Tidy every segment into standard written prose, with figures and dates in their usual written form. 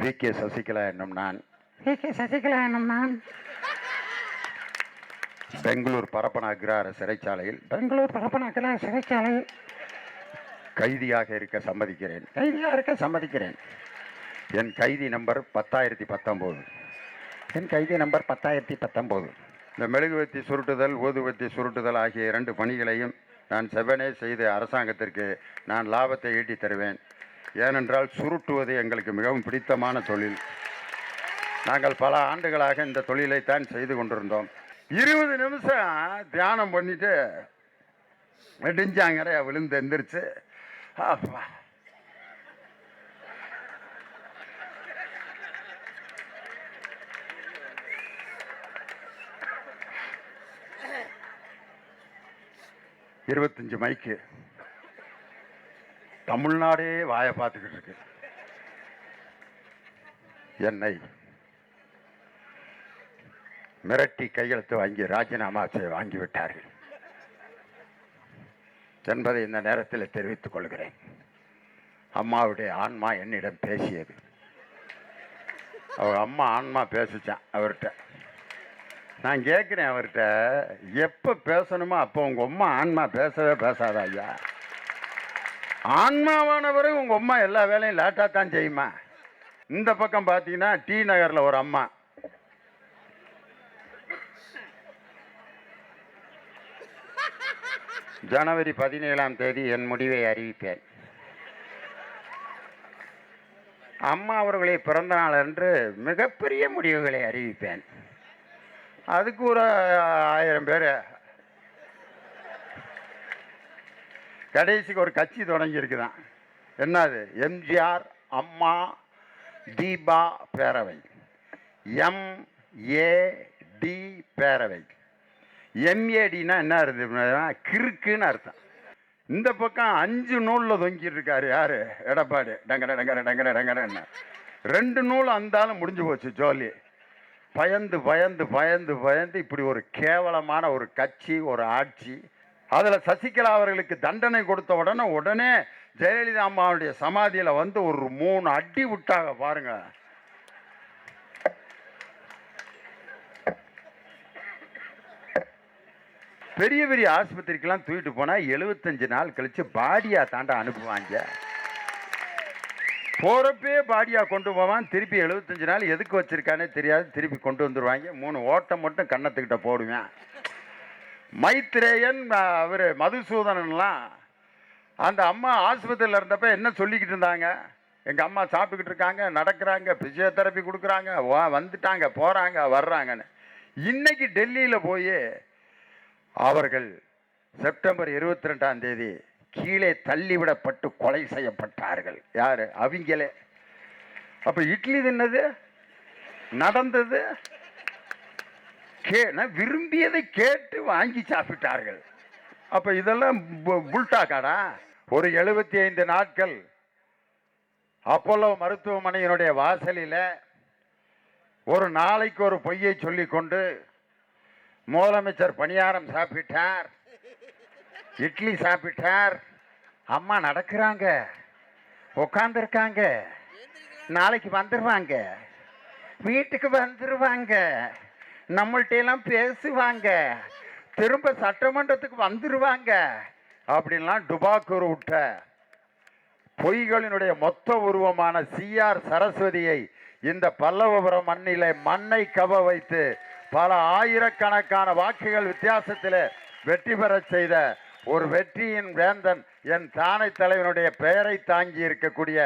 VK. Sasikala என்னும் நான் பெங்களூர் பரப்பன அக்ரஹார சிறைச்சாலையில் கைதியாக இருக்க சம்மதிக்கிறேன். என் கைதி நம்பர் 1019. இந்த மெழுகுவர்த்தி சுருட்டுதல், ஊதுவத்தி சுருட்டுதல் ஆகிய 2 பணிகளையும் நான் செவ்வனே செய்து அரசாங்கத்திற்கு நான் லாபத்தை ஈட்டி தருவேன். ஏனென்றால் சுருட்டுவது எங்களுக்கு மிகவும் பிடித்தமான தொழில். நாங்கள் பல ஆண்டுகளாக இந்த தொழிலைத்தான் செய்து கொண்டிருந்தோம். 20 நிமிஷம் தியானம் பண்ணிட்டு நெடுஞ்சாங்கரையா விழுந்து எந்திரிச்சு அப்பா இருபத்தஞ்சு மைக்கு தமிழ்நாடே வாயை பார்த்துக்கிட்டு இருக்கு. என்னை மிரட்டி கையெழுத்து வாங்கி ராஜினாமா வாங்கிவிட்டார்கள் என்பதை இந்த நேரத்தில் தெரிவித்துக் கொள்கிறேன். அம்மாவுடைய ஆன்மா என்னிடம் பேசியது. அவர் அம்மா ஆன்மா பேசிச்சான் அவர்கிட்ட. நான் கேட்குறேன் அவர்கிட்ட, எப்போ பேசணுமோ அப்போ உங்கள் அம்மா ஆன்மா பேசவே பேசாதா ஐயா? ஆன்மாவானவரை உங்கள் அம்மா எல்லா வேலையும் லேட்டாக தான் செய்யுமா? இந்த பக்கம் பார்த்தீங்கன்னா டி நகரில் ஒரு அம்மா, ஜனவரி 17 என் முடிவை அறிவிப்பேன். அம்மா அவர்களுடைய பிறந்த நாள் அன்று மிகப்பெரிய முடிவுகளை அறிவிப்பேன். அதுக்கு ஒரு 1000 பேர். கடைசிக்கு ஒரு கட்சி தொடங்கி இருக்குதான். என்னது? எம்ஜிஆர் அம்மா தீபா பேரவை, MAD பேரவை. MADனா என்ன இருந்ததுன்னா கிறுக்குன்னு அர்த்தம். இந்த பக்கம் 5 நூலில் தொங்கிட்டு இருக்காரு யாரு? எடப்பாடி. டங்கர 2 நூல் அந்தாலும் முடிஞ்சு போச்சு ஜோலி. பயந்து இப்படி ஒரு கேவலமான ஒரு கட்சி, ஒரு ஆட்சி. அதில் சசிகலா அவர்களுக்கு தண்டனை கொடுத்த உடனே ஜெயலலிதா அம்மாவுடைய சமாதியில் வந்து ஒரு 3 அடி விட்டாங்க பாருங்க. பெரிய பெரிய ஆஸ்பத்திரிக்கெல்லாம் தூக்கிட்டு போனால் 75 நாள் கழிச்சு பாடியா தாண்டா அனுப்புவாங்க. போகிறப்பே பாடியா கொண்டு போவான். திருப்பி 75 நாள் எதுக்கு வச்சிருக்கானே தெரியாது, திருப்பி கொண்டு வந்துடுவாங்க. 3 ஓட்டம் மட்டும் கன்னத்துக்கிட்ட போடுவேன். மைத்ரேயன் அவர் மதுசூதனன்லாம் அந்த அம்மா ஆஸ்பத்திரியில் இருந்தப்ப என்ன சொல்லிக்கிட்டு இருந்தாங்க? எங்கள் அம்மா சாப்பிட்டுக்கிட்டு இருக்காங்க, நடக்கிறாங்க, பிசியோதெரப்பி கொடுக்குறாங்க, வந்துட்டாங்க, போகிறாங்க, வர்றாங்கன்னு. இன்னைக்கு டெல்லியில் போய் அவர்கள் செப்டம்பர் 22 கீழே தள்ளிவிடப்பட்டு கொலை செய்யப்பட்டார்கள். யாரு? அவங்களே. அப்ப இட்லி தின்னது நடந்தது விரும்பியதை கேட்டு வாங்கி சாப்பிட்டார்கள். அப்ப இதெல்லாம் புல்டா காடா? ஒரு 75 நாட்கள் அப்போலோ மருத்துவமனையினுடைய வாசலில் ஒரு நாளைக்கு ஒரு பொய்யை சொல்லிக்கொண்டு முதலமைச்சர் பணியாரம் சாப்பிட்டார், இட்லி சாப்பிட்டார், அம்மா நடக்கிறாங்க, உட்காந்துருக்காங்க, நாளைக்கு வந்துடுவாங்க, வீட்டுக்கு வந்துடுவாங்க, நம்மள்டெல்லாம் பேசுவாங்க, திரும்ப சட்டமன்றத்துக்கு வந்துடுவாங்க அப்படின்லாம் டுபாக்கூர் விட்ட பொய்களினுடைய மொத்த உருவமான CR சரஸ்வதியை இந்த பல்லவபுரம் மண்ணிலே மண்ணை கவ வைத்து பல ஆயிரக்கணக்கான வாக்குகள் வித்தியாசத்தில் வெற்றி பெற செய்த ஒரு வெற்றியின் வேந்தன் என் தானை தலைவனுடைய பெயரை தாங்கி இருக்கக்கூடிய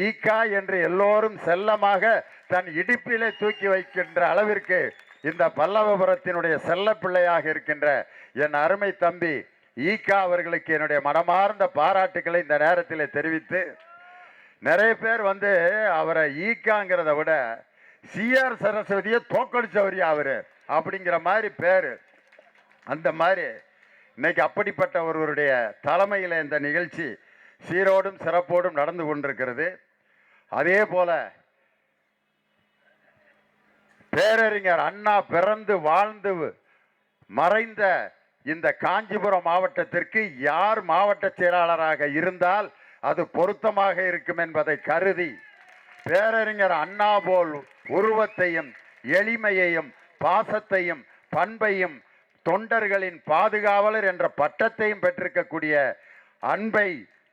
ஈகா என்று எல்லோரும் செல்லமாக தன் இடுப்பிலே தூக்கி வைக்கின்ற அளவிற்கு இந்த பல்லவபுரத்தினுடைய செல்ல பிள்ளையாக இருக்கின்ற என் அருமை தம்பி ஈகா அவர்களுக்கு என்னுடைய மனமார்ந்த பாராட்டுக்களை இந்த நேரத்தில் தெரிவித்து, நிறைய பேர் வந்து அவரை ஈகாங்கிறத விட CR சரஸ்வதியை தோக்கடிச்சவரியா அவரு அப்படிங்கிற மாதிரி பேரு. அந்த மாதிரி இன்னைக்கு அப்படிப்பட்ட ஒருவருடைய தலைமையில் இந்த நிகழ்ச்சி சீரோடும் சிறப்போடும் நடந்து கொண்டிருக்கிறது. அதே போல பேரறிஞர் அண்ணா பிறந்து வாழ்ந்து மறைந்த இந்த காஞ்சிபுரம் மாவட்டத்திற்கு யார் மாவட்ட செயலாளராக இருந்தால் அது பொருத்தமாக இருக்கும் என்பதை கருதி பேரறிஞர் அண்ணா போல் உருவத்தையும் எளிமையையும் பாசத்தையும் பண்பையும் தொண்டர்களின் பாதுகாவலர் என்ற பட்டத்தையும் பெற்றிருக்கக்கூடிய அன்பை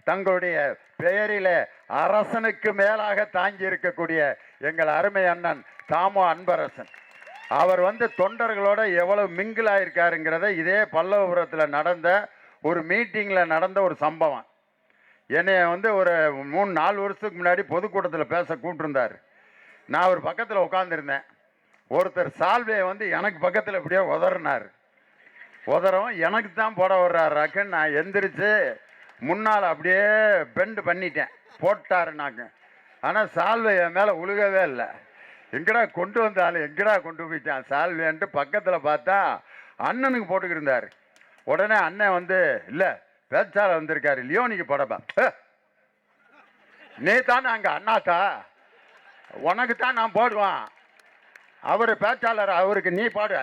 தங்களுடைய பெயரில அரசனுக்கு மேலாக தாங்கி இருக்கக்கூடிய எங்கள் அருமை அண்ணன் தாமோ அன்பரசன் அவர் தொண்டர்களோட எவ்வளவு மிங்கிள் ஆயிருக்காருங்கிறத இதே பல்லவபுரத்தில் நடந்த ஒரு மீட்டிங்கில் நடந்த ஒரு சம்பவம். என்னைய ஒரு 3-4 வருஷத்துக்கு முன்னாடி பொதுக்கூட்டத்தில் பேச கூப்பிட்டுருந்தார். நான் ஒரு பக்கத்தில் உட்காந்துருந்தேன். ஒருத்தர் சால்வையை எனக்கு பக்கத்தில் இப்படியே உதறினார். உதறவும் எனக்கு தான் போட வர்றாருக்குன்னு நான் எந்திரிச்சு முன்னால் அப்படியே பெண்டு பண்ணிட்டேன். போட்டாருனாக்க. ஆனால் சால்வை என் மேலே உழுகவே இல்லை. எங்கடா கொண்டு வந்தாலும் எங்கடா கொண்டு போயிட்டான் சால்வேன்ட்டு பக்கத்தில் பார்த்தா அண்ணனுக்கு போட்டுக்கிருந்தார். உடனே அண்ணன் இல்லை பேச்சாளர் வந்திருக்காரு லியோனிக்கு போடப்பா. நீ தானே அங்கே அண்ணாத்தா, உனக்கு தான் நான் போடுவான். அவர் பேச்சாளர், அவருக்கு நீ பாடு.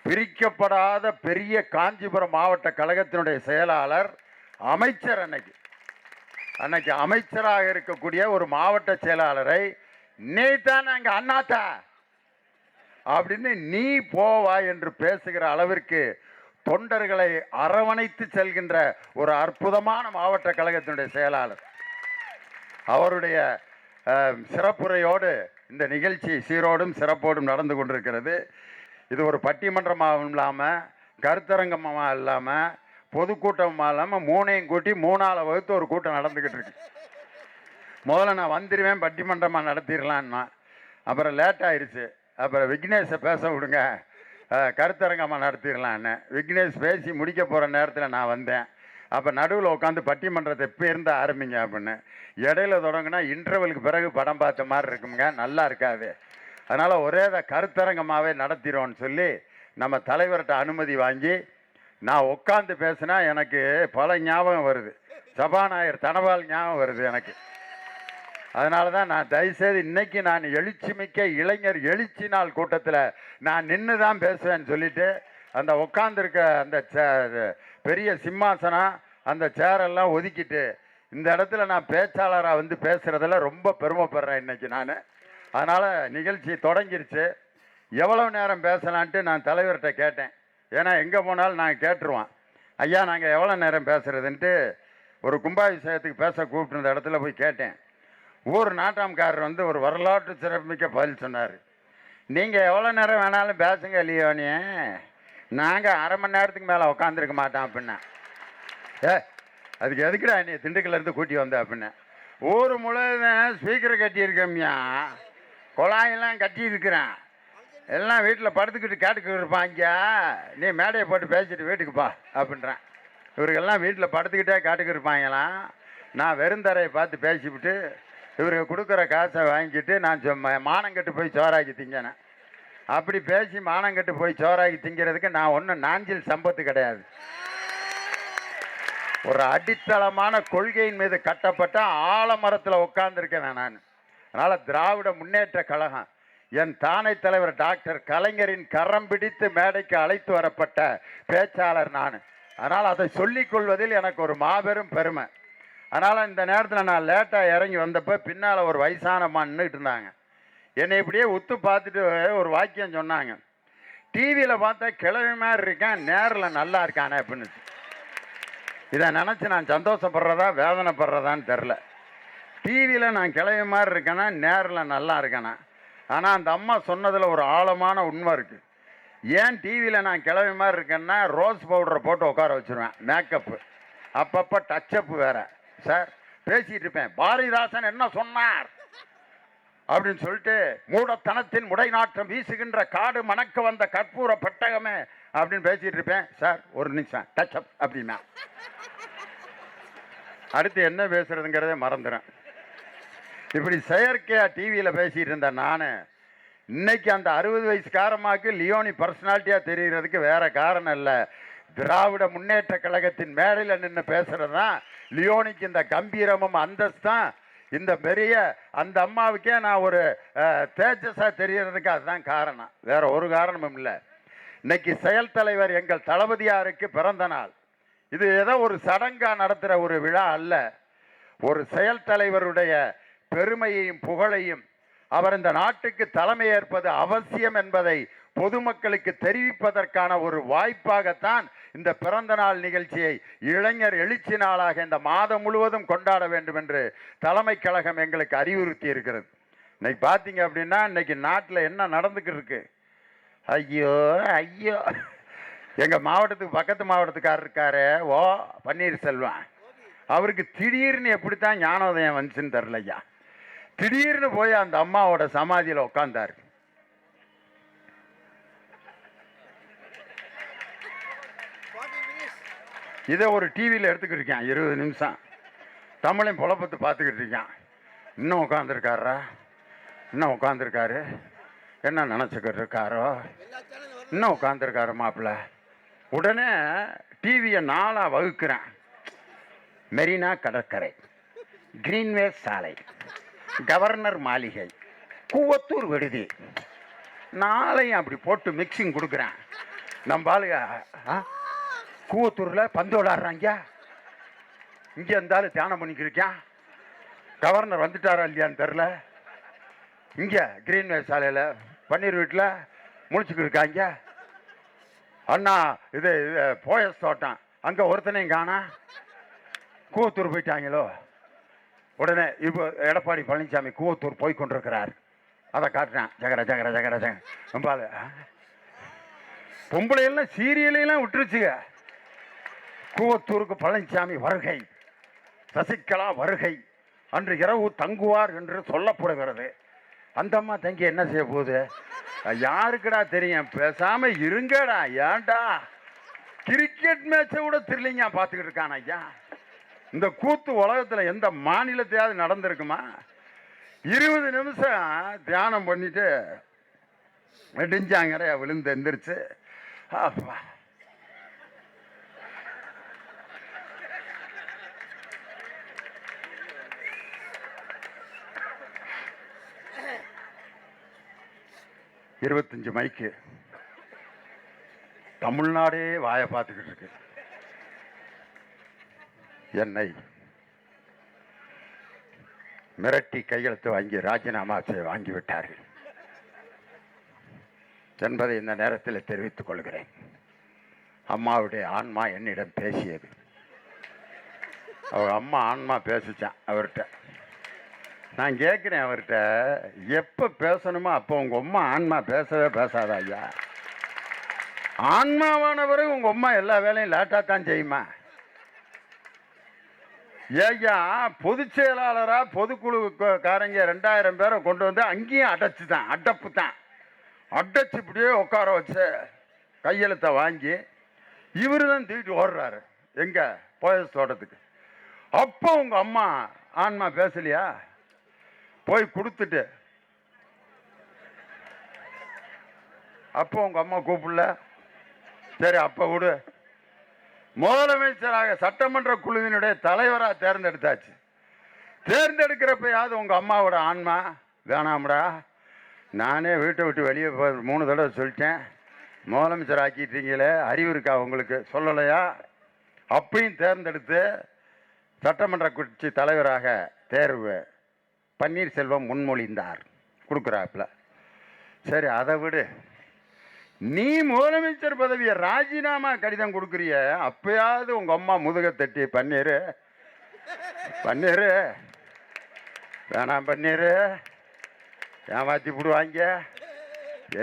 பிரிக்கப்படாத பெரிய காஞ்சிபுரம் மாவட்ட கழகத்தினுடைய செயலாளர் அமைச்சர் அன்னைக்கு அமைச்சராக இருக்கக்கூடிய ஒரு மாவட்ட செயலாளரை நீ தான் அங்க அண்ணாத்தா அப்படின்னு நீ போவா என்று பேசுகிற அளவிற்கு தொண்டர்களை அரவணைத்து செல்கின்ற ஒரு அற்புதமான மாவட்ட கழகத்தினுடைய செயலாளர். அவருடைய சிறப்புரையோடு இந்த நிகழ்ச்சி சீரோடும் சிறப்போடும் நடந்து கொண்டிருக்கிறது. இது ஒரு பட்டிமன்றமாகவும் இல்லாமல் கருத்தரங்கமாக இல்லாமல் பொதுக்கூட்டமாக இல்லாமல் 3ஐயும் கூட்டி 3ஆல் வகுத்து ஒரு கூட்டம் நடந்துக்கிட்டு இருக்கு. முதல்ல நான் வந்துடுவேன் பட்டிமன்றமாக நடத்திடலான்னா, அப்புறம் லேட் ஆயிடுச்சு. அப்புறம் விக்னேஷை பேச விடுங்க கருத்தரங்கமாக நடத்திடலான்னு. விக்னேஷ் பேசி முடிக்க போகிற நேரத்தில் நான் வந்தேன். அப்போ நடுவில் உட்காந்து பட்டிமன்றத்தை இப்போ இருந்து ஆரம்பிங்க அப்படின்னு. இடையில தொடங்கினா இன்டர்வலுக்கு பிறகு படம் பார்த்த மாதிரி இருக்குங்க, நல்லா இருக்காது. அதனால் ஒரே கருத்தரங்கமாகவே நடத்திடுவோன்னு சொல்லி நம்ம தலைவர்கிட்ட அனுமதி வாங்கி நான் உட்காந்து பேசினா எனக்கு பல ஞாபகம் வருது. சபாநாயகர் தனபால் ஞாபகம் வருது எனக்கு. அதனால தான் நான் தயவுசெய்து இன்னைக்கு நான் எழுச்சி மிக்க இளைஞர் எழுச்சி நாள் கூட்டத்தில் நான் நின்று தான் பேசுவேன்னு சொல்லிட்டு அந்த உட்காந்துருக்க அந்த பெரிய சிம்மாசனம் அந்த சேரெல்லாம் ஒதுக்கிட்டு இந்த இடத்துல நான் பேச்சாளராக பேசுகிறதில் ரொம்ப பெருமைப்படுறேன் இன்னைக்கு நான். அதனால் நிகழ்ச்சி தொடங்கிருச்சு. எவ்வளோ நேரம் பேசலான்ட்டு நான் தலைவர்கிட்ட கேட்டேன். ஏன்னா எங்கே போனாலும் நாங்கள் கேட்டுருவோம், ஐயா நாங்கள் எவ்வளோ நேரம் பேசுகிறதுன்ட்டு. ஒரு கும்பாபிஷேகத்துக்கு பேச கூப்பிட்டு இடத்துல போய் கேட்டேன். ஊர் நாட்டாம்காரர் ஒரு வரலாற்று சிறப்புமிக்க பதில் சொன்னார். நீங்கள் எவ்வளோ நேரம் வேணாலும் பேசுங்க லியோனியே, நாங்கள் அரை மணி நேரத்துக்கு மேலே உட்காந்துருக்க மாட்டோம் அப்படின்னா. அதுக்கு எதுக்குடா நீ திண்டுக்கல்லேருந்து கூட்டி வந்த அப்படின்னா. ஊர் முழுவதும் ஸ்பீக்கர் கட்டியிருக்கோம்யா, குழாயெல்லாம் கட்டியிருக்கிறேன், எல்லாம் வீட்டில் படுத்துக்கிட்டு கேட்டுக்கிட்டு இருப்பாங்க, நீ மேடையை போட்டு பேசிட்டு வீட்டுக்குப்பா அப்படின்றேன். இவருக்கெல்லாம் வீட்டில் படுத்துக்கிட்டே கேட்டுக்கிட்டு இருப்பாங்களாம். நான் வெறுந்தரையை பார்த்து பேசிவிட்டு இவருக்கு கொடுக்குற காசை வாங்கிட்டு நான் மானங்கட்டு போய் சோறாக்கி திங்கினேன். அப்படி பேசி மானங்கட்டு போய் சோறாக்கி திங்கிறதுக்கு நான் ஒன்றும் நாஞ்சில் சம்பத்து கிடையாது. ஒரு அடித்தளமான கொள்கையின் மீது கட்டப்பட்ட ஆலமரத்தில் உட்கார்ந்துருக்கேன் நான். அதனால் திராவிட முன்னேற்ற கழகம் என் தானை தலைவர் டாக்டர் கலைஞரின் கரம் பிடித்து மேடைக்கு அழைத்து வரப்பட்ட பேச்சாளர் நான். அதனால் அதை சொல்லிக் கொள்வதில் எனக்கு ஒரு மாபெரும் பெருமை. அதனால் இந்த நேரத்தில் நான் லேட்டாக இறங்கி வந்தப்போ பின்னால் ஒரு வயசானம்மா நின்றுட்டு இருந்தாங்க. என்னை இப்படியே உத்து பார்த்துட்டு ஒரு வாக்கியம் சொன்னாங்க. டிவியில் பார்த்தா கிழமை மாதிரி இருக்கேன், நேரில் நல்லா இருக்கானே அப்படின்னு. இதை நினச்சி நான் சந்தோஷப்படுறதா வேதனைப்படுறதான்னு தெரில. டிவியில் நான் கிழமை மாதிரி இருக்கேன்னா நேரில் நல்லா இருக்கேனா. ஆனால் அந்த அம்மா சொன்னதில் ஒரு ஆழமான உண்மை இருக்குது. ஏன் டிவியில் நான் கிழமை மாதிரி இருக்கேன்னா ரோஸ் பவுடரை போட்டு உட்கார வச்சுருவேன், மேக்கப்பு, அப்பப்போ டச்சப்பு வேறு. சார் பேசிகிட்டு இருப்பேன், பாரதிதாசன் என்ன சொன்னார் அப்படின்னு சொல்லிட்டு, மூடத்தனத்தின் முடைநாற்றம் வீசுகின்ற காடு மணக்க வந்த கற்பூர பட்டகமே அப்படின்னு பேசிகிட்டு இருப்பேன். சார் ஒரு நிமிஷம் டச்சப் அப்படின்னா அடுத்து என்ன பேசுறதுங்கிறதே மறந்துடுறேன். இப்படி செயற்கையாக டிவியில் பேசிகிட்டு இருந்தேன் நான். இன்னைக்கு அந்த 60 வயசுக்காரமாக்கு லியோனி பர்சனாலிட்டியாக தெரிகிறதுக்கு வேற காரணம் இல்லை, திராவிட முன்னேற்ற கழகத்தின் மேடையில் நின்று பேசுகிறது தான் லியோனிக்கு இந்த கம்பீரமும் அந்தஸ்தான். இந்த பெரிய அந்த அம்மாவுக்கே நான் ஒரு தேஜஸாக தெரிகிறதுக்கு அதுதான் காரணம், வேற ஒரு காரணமும் இல்லை. இன்னைக்கு செயல் தலைவர் எங்கள் தளபதியாருக்கு பிறந்த நாள். இது ஏதோ ஒரு சடங்காக நடத்துகிற ஒரு விழா அல்ல. ஒரு செயல் தலைவருடைய பெருமையையும் புகழையும் அவர் இந்த நாட்டுக்கு தலைமை ஏற்பது அவசியம் என்பதை பொதுமக்களுக்கு தெரிவிப்பதற்கான ஒரு வாய்ப்பாகத்தான் இந்த பிறந்த நாள் நிகழ்ச்சியை இளைஞர் எழுச்சி நாளாக இந்த மாதம் முழுவதும் கொண்டாட வேண்டும் என்று தலைமை கழகம் எங்களுக்கு அறிவுறுத்தி இருக்கிறது. இன்னைக்கு பார்த்தீங்க அப்படின்னா இன்னைக்கு நாட்டில் என்ன நடந்துக்கிட்டு இருக்கு? ஐயோ ஐயோ, எங்கள் மாவட்டத்துக்கு பக்கத்து மாவட்டத்துக்காரர் இருக்காரு பன்னீர்செல்வம், அவருக்கு திடீர்னு எப்படித்தான் ஞானோதயம் வந்துச்சுன்னு தெரிலையா. திடீர்னு போய் அந்த அம்மாவோட சமாதியில் உட்கார்ந்தாரு. இதை ஒரு டிவியில் எடுத்துக்கிட்டு இருக்கான், 20 நிமிஷம் தமிழையும் புலப்பத்து பார்த்துக்கிட்டு இருக்கான். இன்னும் உட்காந்துருக்காரா? இன்னும் உட்காந்துருக்காரு, என்ன நினச்சிக்கிட்டு இருக்காரோ? இன்னும் உட்காந்துருக்காரு மாப்பிள்ள. உடனே டிவியை 4ஆ வகுக்கிறேன். மெரினா கடற்கரை, கிரீன்வே சாலை, கவர்னர் மாளிகை, கூவத்தூர் விடுதி, 4ஐயும் அப்படி போட்டு மிக்சிங் கொடுக்குறேன். நம்ம ஆளுங்க கூவத்தூரில் பந்து விளாடுறாங்க, இங்கே இருந்தாலும் தியானம் பண்ணிக்கிருக்கான். கவர்னர் வந்துட்டாரா இல்லையான்னு தெரில. இங்கே கிரீன்வே சாலையில் பன்னீர் வீட்டில் முழிச்சுக்கிட்டு இருக்காங்க. அண்ணா இது போயஸ் தோட்டம், அங்கே ஒருத்தனையும் காணா, கூவத்தூர் போயிட்டாங்களோ. உடனே இப்போ எடப்பாடி பழனிசாமி கூவத்தூர் போய் கொண்டிருக்கிறார். அதை காட்டுறான். ஜகர ஜகர ஜகர ஜக நம்பால் பொம்பளையெல்லாம் சீரியலையெல்லாம் விட்டுருச்சுங்க. கூவத்தூருக்கு பழனிசாமி வருகை, சசிகலா வருகை, அன்று இரவு தங்குவார் என்று சொல்லப்படுகிறது. அந்த அம்மா தங்கி என்ன செய்ய போகுது? யாருக்குடா தெரியும்? பேசாம இருங்கடா. ஏன்டா கிரிக்கெட் மேட்சை கூட தெரியலைங்க பார்த்துக்கிட்டு இருக்கான் ஐயா. இந்த கூத்து உலகத்தில் எந்த மாநிலத்தையாவது நடந்திருக்குமா? 20 நிமிஷம் தியானம் பண்ணிட்டு நெடுஞ்சாங்கரையா விழுந்து எந்திரிச்சு அப்பா இருபத்தஞ்சு மைக்கு தமிழ்நாடே வாயை பார்த்துக்கிட்டு இருக்கு. என்னை மிரட்டி கையெழுத்து வாங்கி ராஜினாமா வாங்கிவிட்டார்கள் என்பதை இந்த நேரத்தில் தெரிவித்துக் கொள்கிறேன். அம்மாவுடைய ஆன்மா என்னிடம் பேசியது. அவர் அம்மா ஆன்மா பேசிச்சான் அவர்கிட்ட. நான் கேட்குறேன் அவர்கிட்ட, எப்போ பேசணுமோ அப்போ உங்கள் அம்மா ஆன்மா பேசவே பேசாதா ஐயா? ஆன்மாவானவரை உங்கள் அம்மா எல்லா வேலையும் லேட்டாக தான் செய்யுமா? ஏய்யா, பொதுச் செயலாளராக பொதுக்குழுக்காரங்க 2000 பேரை கொண்டு வந்து அங்கேயும் அடைப்பு தான் அடைச்சி இப்படியே உட்கார வச்சு கையெழுத்தை வாங்கி இவரு தான் தூக்கிட்டு ஓடுறாரு எங்கே போயஸ் தோட்டத்துக்கு. அப்போ உங்கள் அம்மா ஆன்மா பேசலையா? போய் கொடுத்துட்டு அப்போ உங்கள் அம்மா கூப்பிடல. சரி அப்போ விடு. முதலமைச்சராக சட்டமன்ற குழுவினுடைய தலைவராக தேர்ந்தெடுத்தாச்சு. தேர்ந்தெடுக்கிறப்பயாவது உங்கள் அம்மாவோட ஆன்மா வேணாம்டா, நானே வீட்டை விட்டு வெளியே 3 தடவை சொல்லிட்டேன், முதலமைச்சர் ஆக்கிட்டீங்களே, அறிவு இருக்கா உங்களுக்கு? சொல்லலையா? அப்பையும் தேர்ந்தெடுத்து சட்டமன்ற கட்சி தலைவராக தேர்வு பன்னீர்செல்வம் முன்மொழிந்தார், கொடுக்குறாப்புல. சரி அதை விடு. நீ முதலமைச்சர் பதவியை ராஜினாமா கடிதம் கொடுக்குறிய, அப்பயாவது உங்கள் அம்மா முதுகை தட்டி பன்னீர் வேணாம் பன்னீர் ஏமாற்றி விடுவாங்க,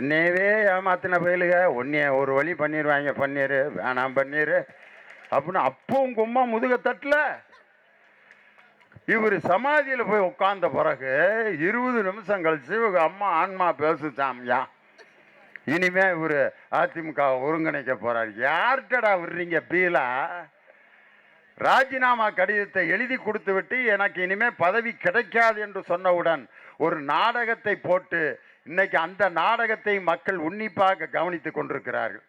என்னையவே ஏமாத்தின பயிலுக, உன்னைய ஒரு வழி பண்ணிடுவாங்க, பன்னீர் வேணாம் பன்னீர் அப்படின்னு அப்போ உங்கள் அம்மா முதுகை தட்டல. இவர் சமாதியில் போய் உட்கார்ந்த பிறகு 20 நிமிஷம் கழிச்சு இவங்க அம்மா ஆன்மா பேசுச்சாம்யா. இனிமே இவர் அதிமுக ஒருங்கிணைக்க போறார். யார்கிட்டடா விடுறீங்க பீலா? ராஜினாமா கடிதத்தை எழுதி கொடுத்து விட்டு எனக்கு இனிமே பதவி கிடைக்காது என்று சொன்னவுடன் ஒரு நாடகத்தை போட்டு இன்னைக்கு அந்த நாடகத்தை மக்கள் உன்னிப்பாக கவனித்துக் கொண்டிருக்கிறார்கள்.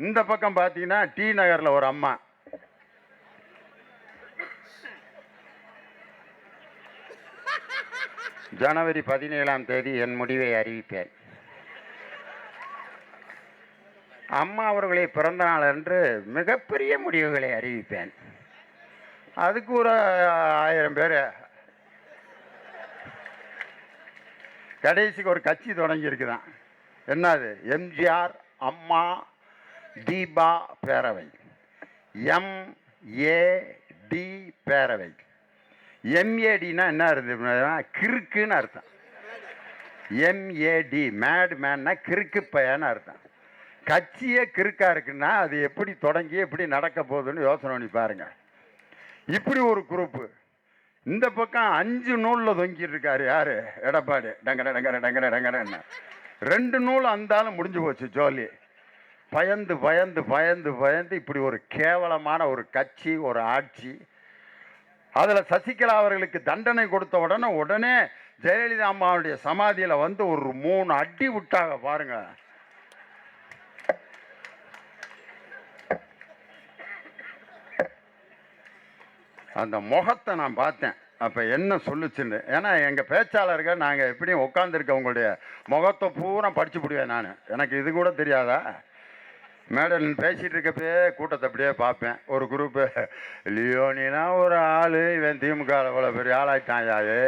இந்த பக்கம் பார்த்தீங்கன்னா டி நகரில் ஒரு அம்மா, ஜனவரி 17ஆம் தேதி என் முடிவை அறிவிப்பேன். அம்மா அவர்களை பிறந்த நாள் அன்று மிகப்பெரிய முடிவுகளை அறிவிப்பேன். அதுக்கு ஒரு 1000 பேர் கடைசிக்கு ஒரு கட்சி தொடங்கி இருக்குதான். என்னது? எம்ஜிஆர் அம்மா தீபா பேரவை, எம்ஏடி பேரவை. எம்ஏடினா என்ன இருந்தது? கிறுக்குன்னு அர்த்தம். எம்ஏடி மேட் மேன்னா கிறுக்கு பையன்னு அர்த்தம். கட்சியே கிறுக்கா இருக்குன்னா அது எப்படி தொடங்கி எப்படி நடக்க போகுதுன்னு யோசனை பண்ணி பாருங்க. இப்படி ஒரு குரூப்பு. இந்த பக்கம் 5 நூலில் தொங்கிட்டு இருக்காரு யாரு? எடப்பாடி. டங்கர டங்கர டங்கர டங்கரன்னு 2 நூல் அந்தாலும் முடிஞ்சு போச்சு ஜோலி. பயந்து பயந்து பயந்து பயந்து இப்படி ஒரு கேவலமான ஒரு கட்சி, ஒரு ஆட்சி. அதில் சசிகலா அவர்களுக்கு தண்டனை கொடுத்த உடனே ஜெயலலிதா அம்மாவுடைய சமாதியில் வந்து ஒரு 3 அடி விட்டாங்க பாருங்க. அந்த முகத்தை நான் பார்த்தேன். அப்போ என்ன சொல்லுச்சுன்னு. ஏன்னா எங்கள் பேச்சாளர்கள் நாங்கள் எப்படியும் உட்காந்துருக்க உங்களுடைய முகத்தை பூரா படிச்சு விடுவேன் நான். எனக்கு இது கூட தெரியாதா? மேடம் பேசிகிட்டு இருக்கப்பே கூட்டத்தை அப்படியே பார்ப்பேன். ஒரு குரூப்பு லியோனினா ஒரு ஆள், இவன் திமுக அவ்வளோ பெரிய ஆளாயிட்டான் யாரு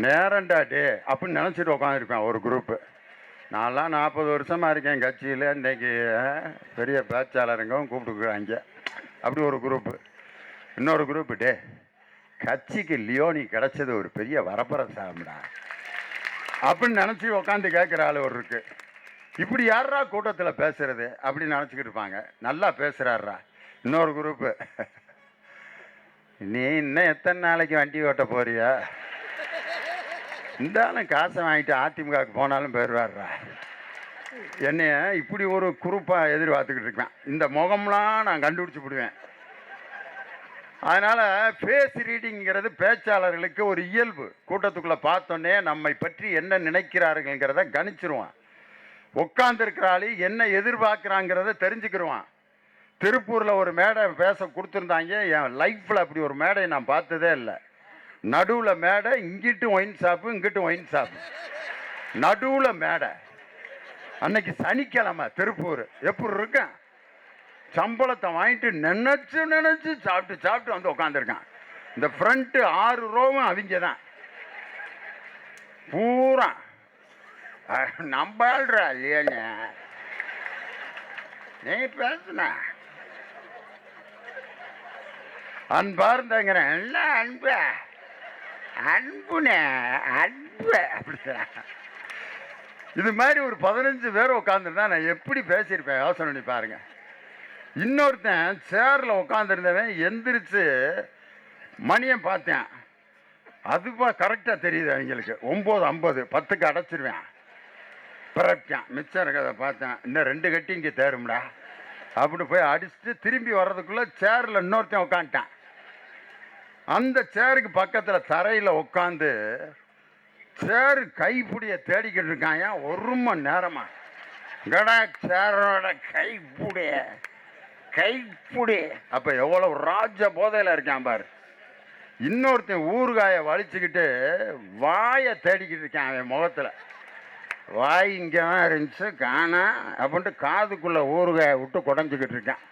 நேரண்டா டே அப்படின்னு நினச்சிட்டு உட்காந்துருப்பேன். ஒரு குரூப்பு. நான்லாம் 40 வருஷமாக இருக்கேன் கட்சியில், இன்றைக்கி பெரிய பேச்சாளருங்க கூப்பிட்டுக்குறாங்க. அப்படி ஒரு குரூப்பு. இன்னொரு குரூப்பு, டே கட்சிக்கு லியோனி கிடச்சது ஒரு பெரிய வரப்பிரசாதம்டா அப்படின்னு நினச்சி உட்காந்து கேட்குற ஆள் ஒரு இருக்கு. இப்படி யாரா கூட்டத்தில் பேசுறது அப்படின்னு நினச்சிக்கிட்டு இருப்பாங்க. நல்லா பேசுகிறாரா. இன்னொரு குரூப்பு, நீ இன்னும் எத்தனை நாளைக்கு வண்டி ஓட்ட போறியா? இருந்தாலும் காசை வாங்கிட்டு அதிமுகவுக்கு போனாலும் போயிடுவார்ரா. என்னைய இப்படி ஒரு குரூப்பாக எதிர்பார்த்துக்கிட்டு இருக்கேன். இந்த முகம்லாம் நான் கண்டுபிடிச்சி விடுவேன். அதனால் ஃபேஸ் ரீடிங்கிறது பேச்சாளர்களுக்கு ஒரு இயல்பு. கூட்டத்துக்குள்ளே பார்த்தோன்னே நம்மை பற்றி என்ன நினைக்கிறார்கள்ங்கிறத கணிச்சிருவான். உட்காந்துருக்கிறாளி என்ன எதிர்பார்க்குறாங்கிறத தெரிஞ்சுக்கிடுவான். திருப்பூரில் ஒரு மேடை பேச கொடுத்துருந்தாங்க. என் லைஃப்பில் அப்படி ஒரு மேடை நான் பார்த்ததே இல்லை. நடுவில் மேடை, இங்கிட்டு ஒயின் ஷாப்பு, இங்கிட்டு ஒயின் ஷாப்பு, நடுவில் மேடை. அன்னைக்கு சனிக்கிழமை திருப்பூர். எப்படி இருக்கேன்? சம்பளத்தை வாங்கிட்டு நினச்சி சாப்பிட்டு வந்து உட்காந்துருக்கான். இந்த ஃப்ரண்ட்டு 6 ரோவும் அவங்க தான் பூரா. நம்பாள்றா இல்லையானே நீ பேசுன அன்பார்ந்தங்கிறேன். என்ன அன்பு அன்புனே அன்பு அப்படின்னா இது மாதிரி ஒரு 15 பேர் உட்காந்துருந்தா நான் எப்படி பேசியிருப்பேன் யோசனை பண்ணி பாருங்க. இன்னொருத்தன் சேரில் உட்காந்துருந்தவன் எந்திரிச்சு மணியை பார்த்தேன். அதுப்பா கரெக்டாக தெரியுது அவங்களுக்கு. 9:50 10க்கு அடைச்சிருவேன். பிறப்பிட்டான். மிச்சம் இருக்கிறத பார்த்தேன். இன்னும் 2 கட்டி இங்கே தேரும்டா அப்படி போய் அடிச்சுட்டு திரும்பி வர்றதுக்குள்ளே சேரில் இன்னொருத்தன் உட்காந்துட்டான். அந்த சேருக்கு பக்கத்தில் தரையில் உட்காந்து சேரு கைப்பிடியை தேடிக்கிட்டு இருக்கான். 1 மணி நேரமா கடா சேரோட கைப்புடி. அப்போ எவ்வளோ ராஜ போதையில் இருக்கான் பாரு. இன்னொருத்தன் ஊறுகாயை வலிச்சுக்கிட்டு வாயை தேடிக்கிட்டு இருக்கான். அவன் முகத்தில் வாய் இங்கே தான் இருந்துச்சு காணா அப்படின்ட்டு காதுக்குள்ளே ஊறுகாயை விட்டு குடஞ்சிக்கிட்டு இருக்கான்.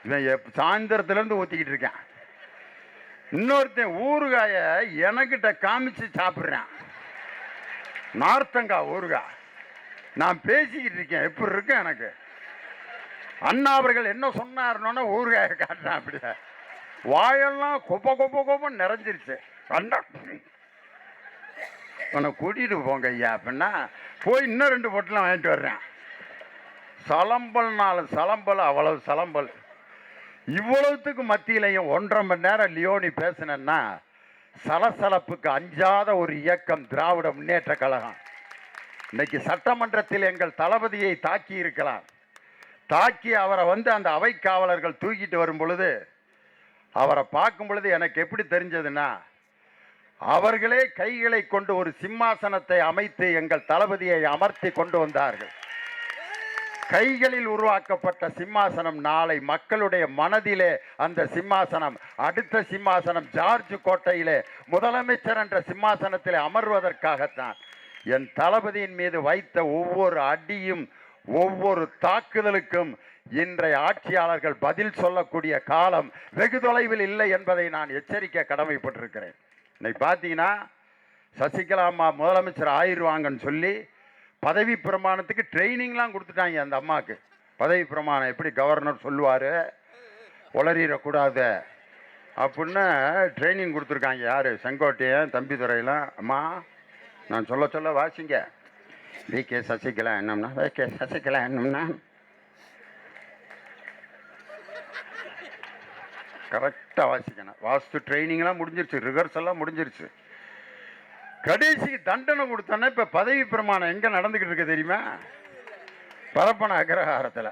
இவன் சாயந்தரத்துலேருந்து ஊற்றிக்கிட்டு இருக்கான். இன்னொருத்தன் ஊறுகாயை எனக்கிட்ட காமிச்சு சாப்பிட்றான். நார்த்தங்காய் ஊறுகாய். நான் பேசிக்கிட்டு இருக்கேன். எப்படி இருக்கேன் எனக்கு? அண்ணா அவர்கள் என்ன சொன்னார்னோன்னா ஊறுகாயை காட்டுறான். அப்படியே வாயெல்லாம் கொப்ப நிறைஞ்சிருச்சு. அண்ணா உன்னை கூட்டிகிட்டு போங்க ஐயா அப்படின்னா போய் இன்னும் 2 பொட்டலாம் வாங்கிட்டு வர்றேன். சலம்பல்னால சலம்பல், அவ்வளவு சலம்பல். இவ்வளவுத்துக்கு மத்தியிலையும் 1.5 மணி நேரம் லியோனி பேசினேன்னா சலசலப்புக்கு அஞ்சாத ஒரு இயக்கம் திராவிட முன்னேற்ற கழகம். இன்னைக்கு சட்டமன்றத்தில் எங்கள் தளபதியை தாக்கி இருக்கலாம். தாக்கி அவரை அந்த அவை காவலர்கள் தூக்கிட்டு வரும் பொழுது அவரை பார்க்கும் பொழுது எனக்கு எப்படி தெரிஞ்சதுன்னா, அவர்களே கைகளை கொண்டு ஒரு சிம்மாசனத்தை அமைத்து எங்கள் தளபதியை அமர்த்தி கொண்டு வந்தார்கள். கைகளில் உருவாக்கப்பட்ட சிம்மாசனம் நாளை மக்களுடைய மனதிலே அந்த சிம்மாசனம், அடுத்த சிம்மாசனம் ஜார்ஜ் கோட்டையிலே முதலமைச்சர் என்ற சிம்மாசனத்திலே அமர்வதற்காகத்தான். என் தளபதியின் மீது வைத்த ஒவ்வொரு அடியும் ஒவ்வொரு தாக்குதலுக்கும் இன்றைய ஆட்சியாளர்கள் பதில் சொல்லக்கூடிய காலம் வெகு தொலைவில் இல்லை என்பதை நான் எச்சரிக்க கடமைப்பட்டிருக்கிறேன். இன்னைக்கு பார்த்தீங்கன்னா சசிகலா அம்மா முதலமைச்சர் ஆயிடுவாங்கன்னு சொல்லி பதவி பிரமாணத்துக்கு ட்ரைனிங்லாம் கொடுத்துட்டாங்க. அந்த அம்மாவுக்கு பதவி பிரமாணம் எப்படி கவர்னர் சொல்லுவார், உளறிடக்கூடாது அப்படின்னு ட்ரைனிங் கொடுத்துருக்காங்க. யார்? செங்கோட்டையன், தம்பிதுரையெல்லாம். அம்மா நான் சொல்ல சொல்ல வாசிங்க. வி.கே. சசிகலா என்னம்னா, வி.கே. சசிகலா என்னம்னா கரெக்டாக வாசிக்கணும். வாஸ்து ட்ரைனிங்லாம் முடிஞ்சிருச்சு, ரிஹர்சல்லாம் முடிஞ்சிருச்சு. கடைசிக்கு தண்டனை கொடுத்தோன்னா இப்போ பதவி பிரமாணம் எங்கே நடந்துக்கிட்டு இருக்கு தெரியுமா? பரப்பன அக்ரஹாரத்தில்.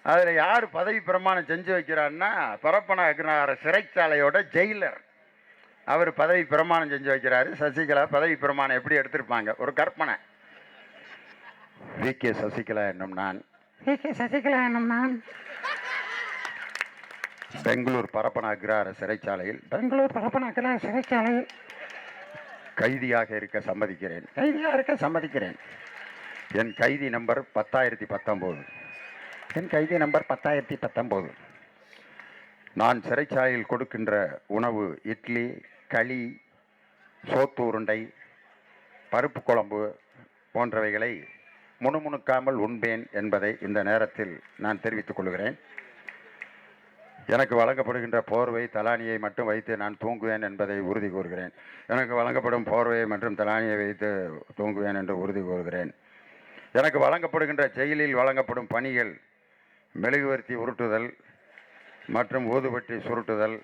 அதில் யார் பதவி பிரமாணம் செஞ்சு வைக்கிறான்னா, பரப்பன அக்ரஹார சிறைச்சாலையோட ஜெயிலர் அவர் பதவி பிரமாணம் செஞ்சு வைக்கிறாரு. சசிகலா பதவி பிரமாணம் எப்படி எடுத்திருப்பாங்க? ஒரு கற்பனை. வி.கே. சசிகலா என்னும் நான், வி.கே. சசிகலா என்னும் நான் பெங்களூர் பரப்பன அக்ரஹார சிறைச்சாலையில், பெங்களூர் பரப்பன அக்ரஹார சிறைச்சாலையில் கைதியாக இருக்க சம்மதிக்கிறேன், கைதியாக இருக்க சம்மதிக்கிறேன். என் கைதி நம்பர் 10,019. என் கைதி நம்பர் 10,019. நான் சிறைச்சாலையில் கொடுக்கின்ற உணவு இட்லி, களி, சோத்து உருண்டை, பருப்பு குழம்பு போன்றவைகளை முணுமுணுக்காமல் உண்பேன் என்பதை இந்த நேரத்தில் நான் தெரிவித்துக் கொள்கிறேன். எனக்கு வழங்கப்படுகின்ற போர்வை தலானியை மட்டும் வைத்து நான் தூங்குவேன் என்பதை உறுதி கூறுகிறேன். எனக்கு வழங்கப்படும் போர்வையை மற்றும் தலானியை வைத்து தூங்குவேன் என்று உறுதி கூறுகிறேன். எனக்கு வழங்கப்படுகின்ற ஜெயிலில் வழங்கப்படும் பணிகள் மெழுகுவர்த்தி உருட்டுதல் மற்றும் ஊதுபத்தி சுருட்டுதல்.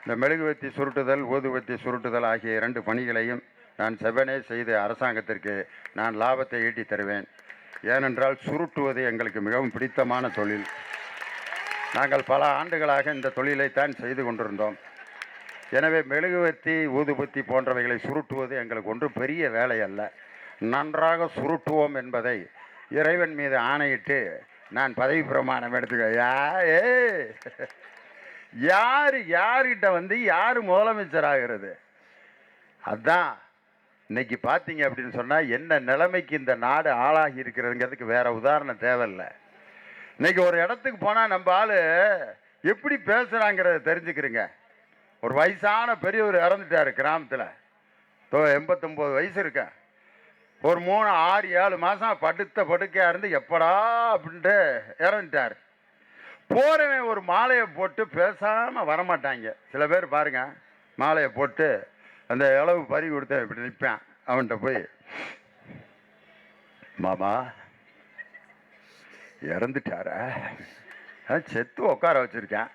இந்த மெழுகுவர்த்தி சுருட்டுதல், ஊதுபத்தி சுருட்டுதல் ஆகிய 2 பணிகளையும் நான் செவ்வனே செய்து அரசாங்கத்திற்கு நான் லாபத்தை ஈட்டி தருவேன். ஏனென்றால் சுருட்டுவது எங்களுக்கு மிகவும் பிடித்தமான தொழில். நாங்கள் பல ஆண்டுகளாக இந்த தொழிலைத்தான் செய்து கொண்டிருந்தோம். எனவே மெழுகுவர்த்தி, ஊதுபத்தி போன்றவைகளை சுருட்டுவது எங்களுக்கு ஒன்றும் பெரிய வேலை அல்ல. நன்றாக சுருட்டுவோம் என்பதை இறைவன் மீது ஆணையிட்டு நான் பதவி பிரமாணம் எடுத்துக்க. யார்கிட்ட வந்து யார் முதலமைச்சர் ஆகிறது? அதான் இன்னைக்கு பார்த்தீங்க அப்படின்னு சொன்னால் என்ன நிலைமைக்கு இந்த நாடு ஆளாகி இருக்கிறதுங்கிறதுக்கு வேற உதாரணம் தேவையில்லை. இன்னைக்கு ஒரு இடத்துக்கு போனால் நம்ம ஆள் எப்படி பேசுகிறாங்கிறத தெரிஞ்சுக்கிறீங்க. ஒரு வயசான பெரியவர் இறந்துட்டார் கிராமத்தில், 89 வயசு இருக்க. ஒரு 3, 6, 7 மாதம் படுக்கையாக இருந்து எப்படா அப்படின்ட்டு இறந்துட்டார். போகிறவன் ஒரு மாலையை போட்டு பேசாமல் வரமாட்டாங்க. சில பேர் பாருங்க, மாலையை போட்டு அந்த இளவு பறி கொடுத்த இப்படி நிற்பேன். அவன்கிட்ட போய், மாமா இறந்துட்டாரா? செத்து உட்கார வச்சுருக்கேன்.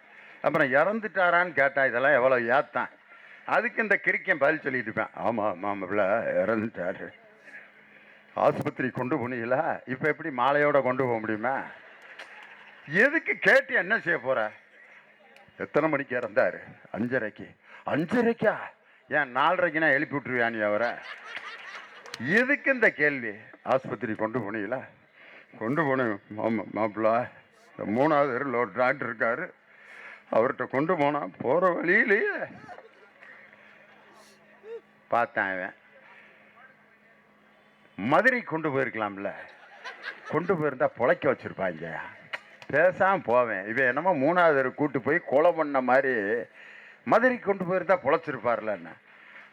அப்புறம் இறந்துட்டாரான்னு கேட்டால் இதெல்லாம் எவ்வளோ ஏத்தான். அதுக்கு இந்த கிரிக்கன் பதில் சொல்லிட்டு இருப்பேன். ஆமாம் மாமப்பிள்ள இறந்துட்டாரு. ஆஸ்பத்திரி கொண்டு போனீங்களா? இப்போ எப்படி மாலையோட கொண்டு போக முடியுமா? எதுக்கு கேட்டு என்ன செய்ய போற? எத்தனை மணிக்கு இறந்தாரு? 5:30. 5:30? ஏன் 4:30னா எழுப்பி விட்டுருவியா நீ அவரை? எதுக்கு இந்த கேள்வி? ஆஸ்பத்திரி கொண்டு போனீங்களா? கொண்டு போனேன் மாப்பிள்ள. இந்த 3வது தெருவில் ஒரு டாக்டர் இருக்காரு, அவர்கிட்ட கொண்டு போனான். போகிற வழியிலேயே பார்த்தான். அவன் மதுரை கொண்டு போயிருக்கலாம்ல, கொண்டு போயிருந்தா பொழைக்க வச்சுருப்பாங்க. பேசாமல் போவேன். இவன் என்னமோ 3வது தெரு கூட்டு போய் கொலை பண்ண மாதிரி மதுரை கொண்டு போயிருந்தா பொழைச்சிருப்பார்லன்னு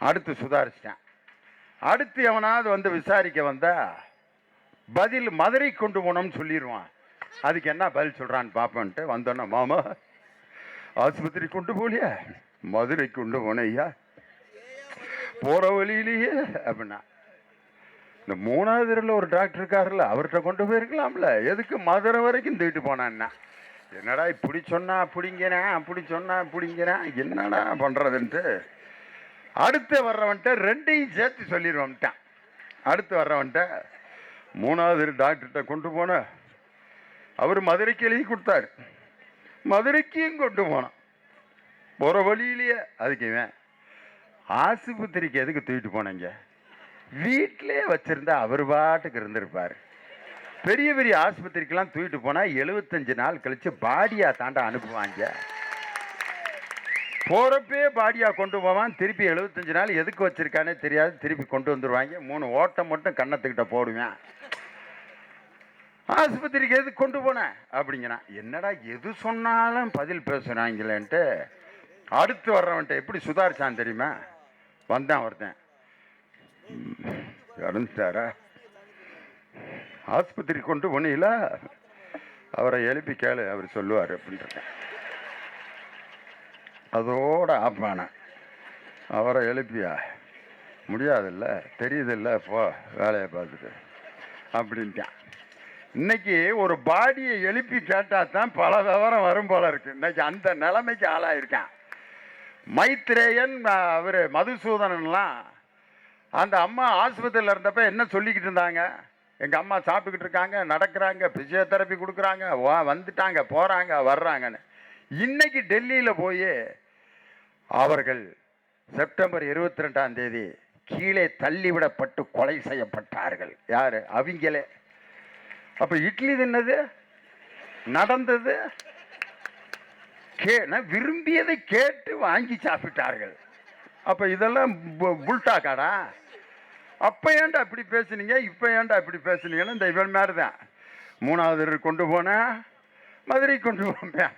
அடுத்து சுதாரிச்சிட்டான். அடுத்து எவனாவது வந்து விசாரிக்க வந்தா பதில் மதுரை கொண்டு போனோம்னு சொல்லிடுவான். அதுக்கு என்ன பதில் சொல்கிறான்னு பார்ப்பேன்ட்டு வந்தோன்னா, மாமா ஆஸ்பத்திரி கொண்டு போலியா? மதுரை கொண்டு போனையா, போகிற வழியிலேயே அப்படின்னா. இந்த 3வது தெருவில் ஒரு டாக்டர் இருக்காருல்ல, அவர்கிட்ட கொண்டு போயிருக்கலாம்ல, எதுக்கு மதுரை வரைக்கும் தூக்கிட்டு போனான்னா? என்னடா இப்படி சொன்னா பிடிங்கிறேன், அப்படி சொன்னா பிடிங்கிறேன், என்னடா பண்ணுறதுன்ட்டு அடுத்து வர்றவன்ட்ட 2ஐயும் சேர்த்து சொல்லிடுவோம்ட்டான். அடுத்து வர்றவன்ட்ட 3வது டாக்டர்கிட்ட கொண்டு போன, அவர் மதுரைக்கு எழுதி கொடுத்தாரு, மதுரைக்கும் கொண்டு போனான். போகிற வழியிலேயே. அதுக்கு இவன் ஆஸ்பத்திரிக்கு எதுக்கு தூக்கிட்டு போனீங்க? வீட்டிலே வச்சுருந்தா அவர் பாட்டுக்கு இருந்திருப்பார். பெரிய பெரிய ஆஸ்பத்திரிக்கெல்லாம் தூக்கிட்டு போனால் 75 நாள் கழித்து பாடியாக தாண்டா அனுப்புவாங்க. போகிறப்பே பாடியாக கொண்டு போவான். திருப்பி 75 நாள் எதுக்கு வச்சுருக்கானே தெரியாது, திருப்பி கொண்டு வந்துடுவாங்க. 3 ஓட்டம் மட்டும் கன்னத்துக்கிட்ட போடுவேன். ஆஸ்பத்திரிக்கு எது கொண்டு போனேன் அப்படிங்கிறான். என்னடா எது சொன்னாலும் பதில் பேசுகிறாங்களேன்ட்டு அடுத்து வர்றவன்ட்ட எப்படி சுதாரிச்சான் தெரியுமா? வந்தான் ஒருத்தன், இறந்துட்டாரா? ஆஸ்பத்திரி கொண்டு போனீங்கள? அவரை எழுப்பி கேளு, அவர் சொல்லுவார் அப்படின்ட்டு. அதோட ஆப்பான அவரை எழுப்பியா? முடியாதுல்ல, தெரியுதில்ல, போ வேலையை பார்த்துட்டு அப்படின்ட்டான். இன்னைக்கு ஒரு பாடியை எழுப்பி கேட்டால் தான் பல விவரம் வரும் போல இருக்கு. இன்னைக்கு அந்த நிலைமைக்கு ஆளாயிருக்கான். மைத்ரேயன் அவர் மதுசூதனன்லாம் அந்த அம்மா ஆஸ்பத்திரியில் இருந்தப்ப என்ன சொல்லிக்கிட்டு இருந்தாங்க? எங்கள் அம்மா சாப்பிட்டுக்கிட்டு இருக்காங்க, நடக்கிறாங்க, பிசியோதெரப்பி கொடுக்குறாங்க, வந்துட்டாங்க, போகிறாங்க, வர்றாங்கன்னு. இன்னைக்கு டெல்லியில் போய் அவர்கள் செப்டம்பர் 22ஆம் தேதி கீழே தள்ளிவிடப்பட்டு கொலை செய்யப்பட்டார்கள். யாரு? அவங்களே. அப்ப இட்லி தின்னது நடந்தது விரும்பியதை கேட்டு வாங்கி சாப்பிட்டார்கள். அப்ப இதெல்லாம் புல்டா காடா? அப்ப ஏன்டா அப்படி பேசுனீங்க, இப்ப ஏன்டா அப்படி பேசுனீங்கன்னு இந்த இவன் மாதிரி தான். 3வது கொண்டு போனேன், மதுரை கொண்டு போனேன்.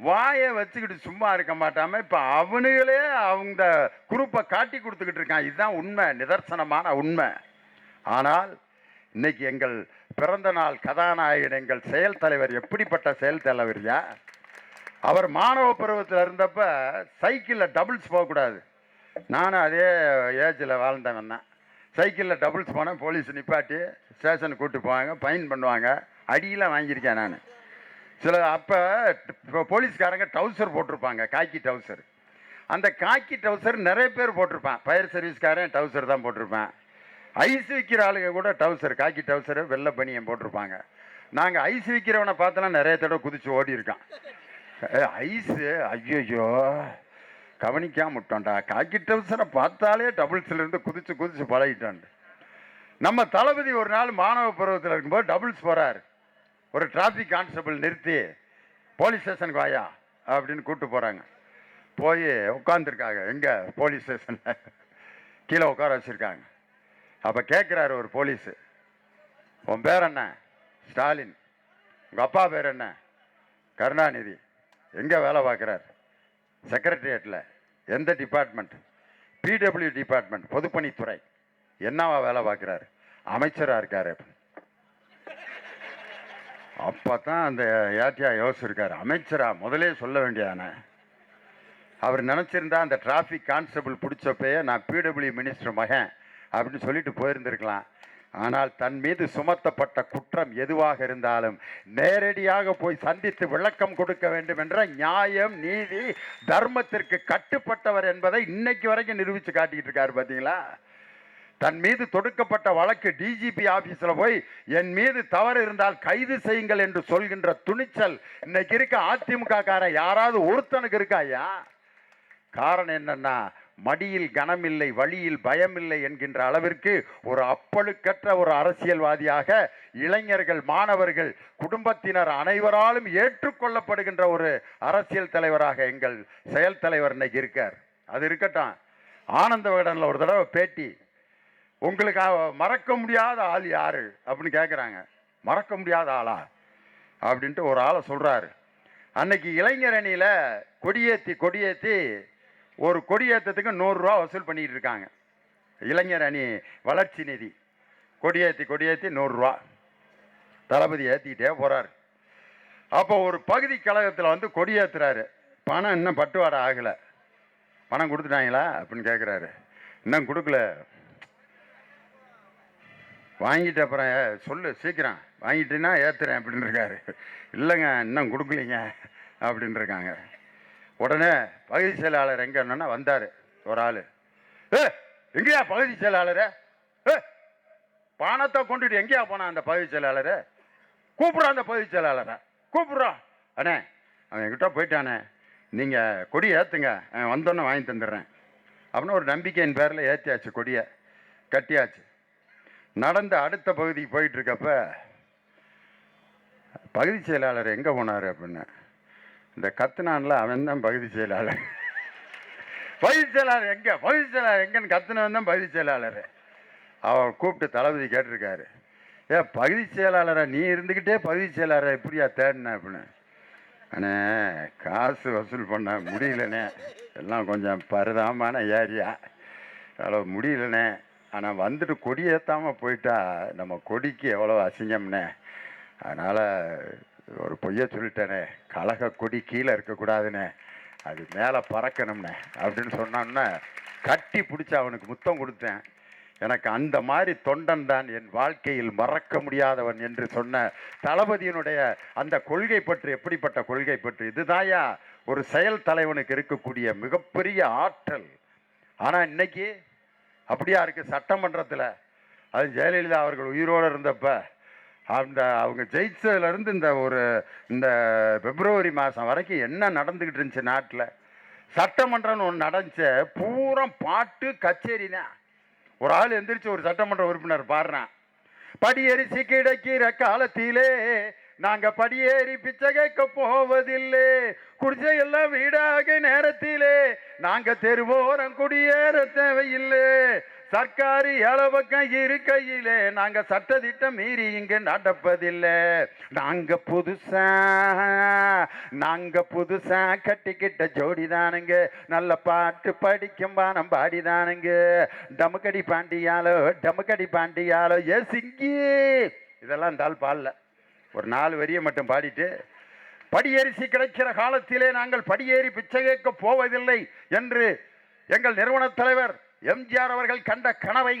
வாயை வச்சுக்கிட்டு சும்மா இருக்க மாட்டாம இப்ப அவனுங்களே அவங்க குரூப்பை காட்டி கொடுத்துக்கிட்டு இருக்கான். இதுதான் உண்மை, நிதர்சனமான உண்மை. ஆனால் இன்னைக்கு எங்கள் பிறந்த நாள் கதாநாயகன் எங்கள் செயல் தலைவர் எப்படிப்பட்ட செயல் தலைவரியா? அவர் மாணவ பருவத்தில் இருந்தப்ப சைக்கிளில் டபுள்ஸ் போகக்கூடாது. நானும் அதே ஏஜில் வாழ்ந்தவன் தான். சைக்கிளில் டபுள்ஸ் போனேன், போலீஸ் நிப்பாட்டி ஸ்டேஷனுக்கு கூப்பிட்டு போவாங்க, ஃபைன் பண்ணுவாங்க, அடியெலாம் வாங்கியிருக்கேன் நான். சில அப்போ போலீஸ்காரங்க டவுசர் போட்டிருப்பாங்க, காக்கி டவுசர். அந்த காக்கி டவுசர் நிறைய பேர் போட்டிருப்பான். ஃபயர் சர்வீஸ்காரன் டவுசர் தான் போட்டிருப்பேன். ஐஸ் விற்கிற ஆளுங்க கூட டவுசர், காக்கி டவுசரு, வெள்ளை பனியன் போட்டிருப்பாங்க. நாங்கள் ஐஸ் விற்கிறவனை பார்த்தோன்னா நிறைய தடவை குதிச்சு ஓடி இருக்கான். ஐஸு ஐயோ கவனிக்காம விட்டோம்டா, காக்கி டவுசரை பார்த்தாலே டபுள்ஸ்லேருந்து குதிச்சு குதிச்சு பழகிட்டோம். நம்ம தளபதி ஒரு நாள் மாணவ பருவத்தில் இருக்கும்போது டபுள்ஸ் போகிறார். ஒரு டிராஃபிக் கான்ஸ்டபிள் நிறுத்தி போலீஸ் ஸ்டேஷனுக்கு வாயா அப்படின்னு கூப்பிட்டு போகிறாங்க. போய் உட்காந்துருக்காங்க எங்கே போலீஸ் ஸ்டேஷனில், கீழே உட்கார வச்சுருக்காங்க. அப்போ கேட்குறாரு ஒரு போலீஸு, உன் பேர் என்ன? ஸ்டாலின். உங்கள் அப்பா பேர் என்ன? கருணாநிதி. எங்கே வேலை பார்க்குறார்? செக்ரட்டரியேட்டில். எந்த டிபார்ட்மெண்ட்? பிடபிள்யூ டிபார்ட்மெண்ட், பொதுப்பணித்துறை. என்னவா வேலை பார்க்குறாரு? அமைச்சராக இருக்காரு. அப்போ தான் அந்த ஏட்டியா யோசிச்சிருக்காரு, அமைச்சரா முதலே சொல்ல வேண்டியதானே. அவர் நினச்சிருந்தா அந்த டிராஃபிக் கான்ஸ்டபிள் பிடிச்சப்பயே நான் பிடபிள்யூ மினிஸ்டர் மகன் அப்படின்னு சொல்லிட்டு போயிருந்திருக்கலாம். ஆனால் தன் மீது சுமத்தப்பட்ட குற்றம் எதுவாக இருந்தாலும் நேரடியாக போய் சந்தித்து விளக்கம் கொடுக்க வேண்டும் என்ற நியாயம், நீதி, தர்மத்திற்கு கட்டுப்பட்டவர் என்பதை இன்னைக்கு வரைக்கும் நிரூபித்து காட்டிக்கிட்டு இருக்காரு. பார்த்தீங்களா? தன் மீது தொடுக்கப்பட்ட வழக்கு டிஜிபி ஆபீஸில் போய் என் மீது தவறு இருந்தால் கைது செய்யுங்கள் என்று சொல்கின்ற துணிச்சல் இன்னைக்கு இருக்க அதிமுக காரன் யாராவது ஒருத்தனுக்கு இருக்கா ஐயா? காரணம் என்னன்னா, மடியில் கனமில்லை, வழியில் பயமில்லை என்கின்ற அளவிற்கு ஒரு அப்பழுக்கற்ற ஒரு அரசியல்வாதியாக இளைஞர்கள், மாணவர்கள், குடும்பத்தினர் அனைவராலும் ஏற்றுக்கொள்ளப்படுகின்ற ஒரு அரசியல் தலைவராக எங்கள் செயல் தலைவர் இன்னைக்கு இருக்கார். அது இருக்கட்டும். ஆனந்த விகடனில் ஒரு தடவை பேட்டி, உங்களுக்கு மறக்க முடியாத ஆள் யாரு அப்படின்னு கேட்குறாங்க. மறக்க முடியாத ஆளா அப்படின்ட்டு ஒரு ஆளை சொல்கிறாரு. அன்னைக்கு இளைஞர் அணியில் கொடியேற்றி ஒரு கொடியேற்றத்துக்கு 100 ரூபா வசூல் பண்ணிக்கிட்டு இருக்காங்க. இளைஞர் அணி வளர்ச்சி நிதி கொடியேற்றி 100 ரூபா தளபதி ஏற்றிக்கிட்டே போகிறார். அப்போ ஒரு பகுதி கழகத்தில் வந்து கொடியேற்றுறாரு. பணம் இன்னும் பட்டுவாடை ஆகலை. பணம் கொடுத்துட்டாங்களா அப்படின்னு கேட்குறாரு. இன்னும் கொடுக்கல. வாங்கிட்டு அப்புறம் சொல்லு சீக்கிரம் வாங்கிட்டீங்கன்னா ஏற்றுறேன் அப்படின்னு இருக்காரு. இல்லைங்க இன்னும் கொடுக்கலிங்க அப்படின்னு இருக்காங்க. உடனே பகுதி செயலாளர் எங்கே என்னன்னா வந்தார் ஒரு ஆள். எங்கேயா பகுதி செயலாளர்? பணத்தை கொண்டுட்டு எங்கேயா போனா அந்த பகுதி செயலாளர்? கூப்பிட்றான் அந்த பகுதி செயலாளரை, கூப்பிட்றான். அண்ணே அவன் என்கிட்ட போயிட்டானே, நீங்கள் கொடி ஏற்றுங்க, வந்தோன்னே வாங்கி தந்துடுறேன் அப்படின்னு ஒரு நம்பிக்கையின் பேரில் ஏற்றியாச்சு, கொடியை கட்டியாச்சு. நடந்த அடுத்த பகுதிக்கு போயிட்டு இருக்கப்ப பகுதி செயலாளர் எங்கே போனார் அப்படின்னு, இந்த கத்துனான்ல அவன் தான் பகுதி செயலாளர். பகுதி செயலாளர் எங்கே, பகுதி செயலாளர் எங்கன்னு கத்துனவன் தான் பகுதி செயலாளர். அவர் கூப்பிட்டு தளபதி கேட்டிருக்காரு, பகுதி செயலாளரை நீ இருந்துக்கிட்டே பகுதி செயலாளரை எப்படியா தேடின அப்படின்னு. அண்ணே காசு வசூல் பண்ண முடியலண்ணே, எல்லாம் கொஞ்சம் பரிதாபமான ஏரியா, அவ்வளோ முடியலண்ணே ஆனால் வந்துட்டு கொடி ஏற்றாமல் போயிட்டா நம்ம கொடிக்கு எவ்வளோ அசிங்கம்னே. அதனால் ஒரு பொய்ய சொல்லிட்டேனே, கழக கொடி கீழே இருக்கக்கூடாதுண்ணே, அது மேலே பறக்கணும்னே அப்படின்னு சொன்னான்னா கட்டி பிடிச்சி அவனுக்கு முத்தம் கொடுத்தேன். எனக்கு அந்த மாதிரி தொண்டன் தான் என் வாழ்க்கையில் மறக்க முடியாதவன் என்று சொன்ன தளபதியினுடைய அந்த கொள்கை பற்றி, எப்படிப்பட்ட கொள்கை பற்றி, இதுதாயா ஒரு செயல் தலைவனுக்கு இருக்கக்கூடிய மிகப்பெரிய ஆற்றல். ஆனால் இன்னைக்கு அப்படியா இருக்குது சட்டமன்றத்தில். அது ஜெயலலிதா அவர்கள் உயிரோடு இருந்தப்ப அவங்க ஜெயிச்சதுலேருந்து இந்த பிப்ரவரி மாதம் வரைக்கும் என்ன நடந்துக்கிட்டு இருந்துச்சு நாட்டில். சட்டமன்றம்னு ஒன்று நடந்துச்சு, பூரா பாட்டு கச்சேரி தான். ஒரு ஆள் எந்திரிச்சு ஒரு சட்டமன்ற உறுப்பினர் பாடுறான், படியரிசி கிடைக்கிற காலத்திலே நாங்கள் படியேறி பிச்சை கேட்க போவதில்லை, குடிச்சை எல்லாம் வீடாக நேரத்திலே நாங்கள் தெருவோரம் குடியேற தேவையில்லை, சர்க்காரி பக்கம் இருக்கையிலே நாங்க சட்டத்திட்டம் மீறி இங்க நடப்பதில்லை, நாங்க புதுசா கட்டிக்கிட்ட ஜோடிதானுங்க, நல்ல பாட்டு படிக்கும் பானம் பாடிதானுங்க, டமுக்கடி பாண்டியாலோ ஏ சிங்கி. இதெல்லாம் இந்த ஆள் பாடல, ஒரு 4 வரியை மட்டும் பாடிட்டு, படியரிசி கிடைக்கிற காலத்திலே நாங்கள் படியேறி பிச்சை கேட்க போவதில்லை என்று எங்கள் நிறுவன தலைவர் எம்ஜிஆர் அவர்கள் கண்ட கனவை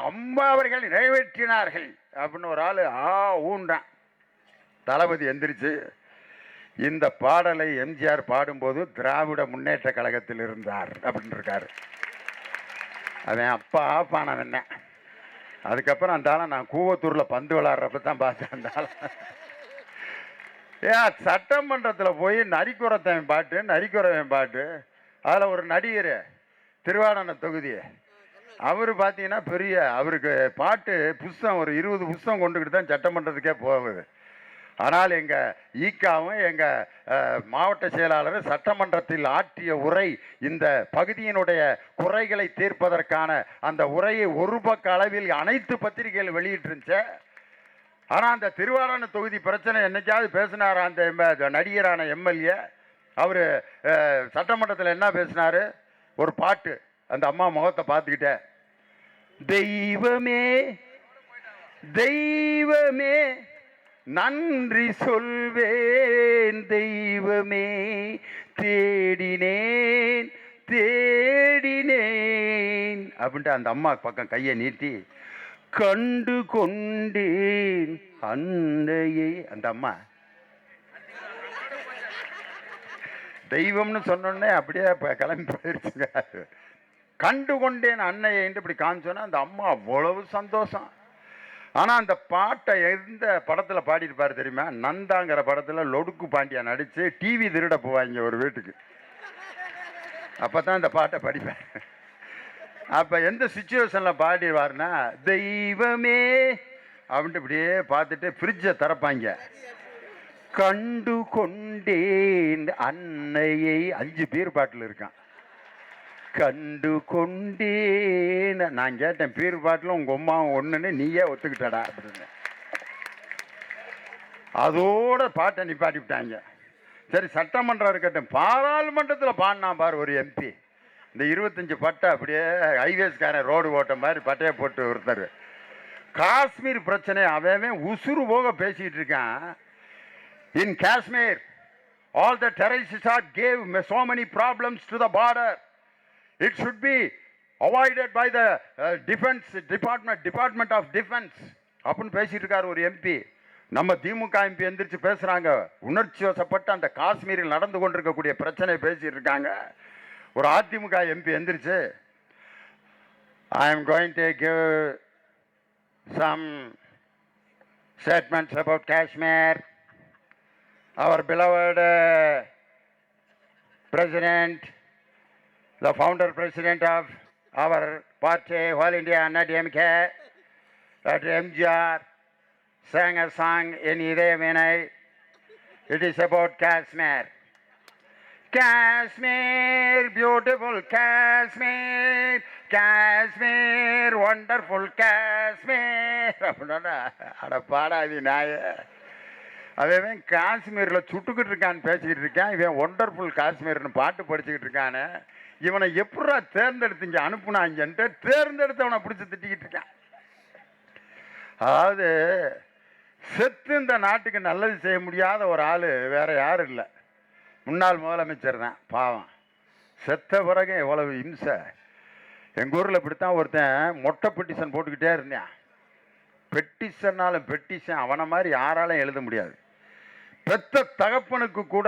அம்மா அவர்கள் நிறைவேற்றினார்கள் அப்படின்னு ஒரு ஆள் ஊன்றான். தளபதி எந்திரிச்சு இந்த பாடலை எம்ஜிஆர் பாடும்போது திராவிட முன்னேற்ற கழகத்தில் இருந்தார் அப்படின்னு இருக்காரு. அவன் அப்பா ஆப்பானவன் என்ன. அதுக்கப்புறம் அந்த ஆளை நான் கூவத்தூரில் பந்து விளாட்றப்ப தான் பார்த்தேன். அந்த ஆள் சட்டமன்றத்தில் போய் நரிக்குறவன் பாட்டு, அதில் ஒரு நடிகர் திருவாரண தொகுதி, அவர் பார்த்தீங்கன்னா பெரிய, அவருக்கு பாட்டு புஸ்தகம் ஒரு 20 புஸ்தகம் கொண்டுக்கிட்டு தான் சட்டமன்றத்துக்கே போகுது. ஆனால் எங்கள் ஈக்காவும் எங்கள் மாவட்ட செயலாளர் சட்டமன்றத்தில் ஆற்றிய உரை இந்த பகுதியினுடைய குறைகளை தீர்ப்பதற்கான அந்த உரையை ஒரு பக்க அளவில் அனைத்து பத்திரிகைகள் வெளியிட்டிருந்துச்சு. ஆனால் அந்த திருவாரண தொகுதி பிரச்சனை என்னைக்காவது பேசினார் அந்த நடிகரான எம்எல்ஏ. அவர் சட்டமன்றத்தில் என்ன பேசினார், ஒரு பாட்டு, அந்த அம்மா முகத்தை பார்த்துக்கிட்டேன், தெய்வமே தெய்வமே நன்றி சொல்வேன், தெய்வமே தேடினேன் அப்படின்ட்டு அந்த அம்மா பக்கம் கையை நீட்டி கண்டு கொண்டேன் அன்னையை. அந்த அம்மா தெய்வம்னு சொன்னோடனே அப்படியே கிளம்பி போயிருச்சுங்க. கண்டு கொண்டேன் அன்னையை இப்படி காமிச்சோன்னா அந்த அம்மா அவ்வளவு சந்தோஷம். ஆனால் அந்த பாட்டை எந்த படத்தில் பாடியிருப்பார் தெரியுமா? நந்தாங்கிற படத்தில் லொடுக்கு பாண்டியா நடித்து டிவி திருட போவாங்க ஒரு வீட்டுக்கு. அப்போ தான் இந்த பாட்டை படிப்பேன். அப்போ எந்த சுச்சுவேஷனில் பாடிடுவார்னா, தெய்வமே அப்படின்ட்டு இப்படியே பார்த்துட்டு ஃப்ரிட்ஜை திறப்பாங்க, கண்டு கொண்டேன் அன்னையை. 5 பீர் பாட்டில் இருக்கான், கண்டு கொண்டேன். நான் கேட்டேன், பீர் பாட்டிலும் உங்கள் அம்மாவும் ஒன்றுன்னு நீயே ஒத்துக்கிட்டடா அப்படின்னு. அதோட பாட்டை நிப்பாட்டி விட்டாங்க. சரி, சட்டமன்றம் இருக்கட்டும், பாராளுமன்றத்தில் பாடினா பார் ஒரு எம்பி, இந்த 25 பட்டை அப்படியே ஹைவேஸ்காரன் ரோடு ஓட்ட மாதிரி பட்டையை போட்டு ஒருத்தர் காஷ்மீர் பிரச்சனை அவன் உசுறு போக பேசிகிட்டு இருக்கான். இன் Kashmir all the terrorists are gave so many problems to the border. It should be avoided by the department of defense அப்படின்னு பேசிட்டு இருக்காரு ஒரு எம்பி. நம்ம திமுக எம்பி எந்திரிச்சு பேசுறாங்க, உணர்ச்சி வசப்பட்டு அந்த காஷ்மீரில் நடந்து கொண்டிருக்கக்கூடிய பிரச்சனை பேசிட்டு இருக்காங்க. ஒரு அதிமுக எம்பி எந்திரிச்சு, I am going to give some statements about Kashmir. Our beloved president, the founder president of our party, All India Anna DMK, Dr. MGR, sang a song in Idaivinai. It is about Kashmir. Kashmir, beautiful Kashmir, Kashmir, wonderful Kashmir. அப்படின்னா அட பாடாதி நாய, அவன் காஷ்மீரில் சுட்டுக்கிட்டு இருக்கான்னு பேசிக்கிட்டு இருக்கான். இவன் wonderful காஷ்மீர்னு பாட்டு படிச்சுக்கிட்டு இருக்கானே. இவனை எப்படா தேர்ந்தெடுத்தீங்க அனுப்புனாங்கன்ட்டு தேர்ந்தெடுத்தவனை பிடிச்சி திட்டிக்கிட்டு இருக்கான். அதாவது செத்து இந்த நாட்டுக்கு நல்லது செய்ய முடியாத ஒரு ஆள் வேற யாரும் இல்லை, முன்னாள் முதலமைச்சர் தான். பாவம், செத்த பிறகு எவ்வளவு இம்சை. எங்கள் ஊரில் இப்படித்தான் ஒருத்தன் மொட்டை பெட்டிஷன் போட்டுக்கிட்டே இருந்தேன். பெட்டிஷன்னாலும் பெட்டிஷன் அவனை மாதிரி யாராலும் எழுத முடியாது. பெத்த தகப்பனுக்கு கூட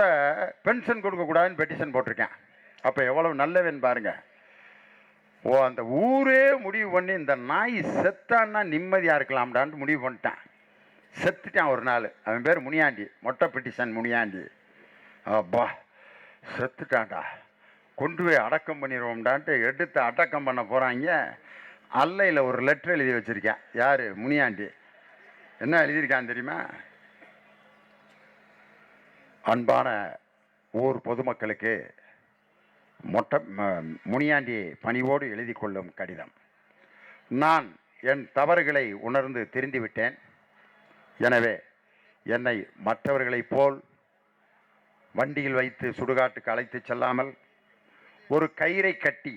பென்ஷன் கொடுக்கக்கூடாதுன்னு பெட்டிஷன் போட்டிருக்கேன். அப்போ எவ்வளவு நல்லவன் பாருங்க. ஓ, அந்த ஊரே முடிவு பண்ணி இந்த நாய் செத்தான்னா நிம்மதியாக இருக்கலாம்டான்ட்டு முடிவு பண்ணிட்டான். செத்துட்டான் ஒரு நாள். அவன் பேர் முனியாண்டி, மொட்டை பெட்டிஷன் முனியாண்டி. அப்பா செத்துட்டான்டா, கொண்டு போய் அடக்கம் பண்ணிடுவோம்டான்ட்டு எடுத்து அடக்கம் பண்ண போகிறாங்க. அல்லையில் ஒரு லெட்டர் எழுதி வச்சுருக்கேன். யார்? முனியாண்டி. என்ன எழுதியிருக்கான் தெரியுமா? அன்பான ஊர் பொதுமக்களுக்கு முனியாண்டி பணிவோடு எழுதி கொள்ளும் கடிதம். நான் என் தவறுகளை உணர்ந்து திருந்திவிட்டேன். எனவே என்னை மற்றவர்களைப் போல் வண்டியில் வைத்து சுடுகாட்டுக்கு அழைத்து செல்லாமல் ஒரு கயிறை கட்டி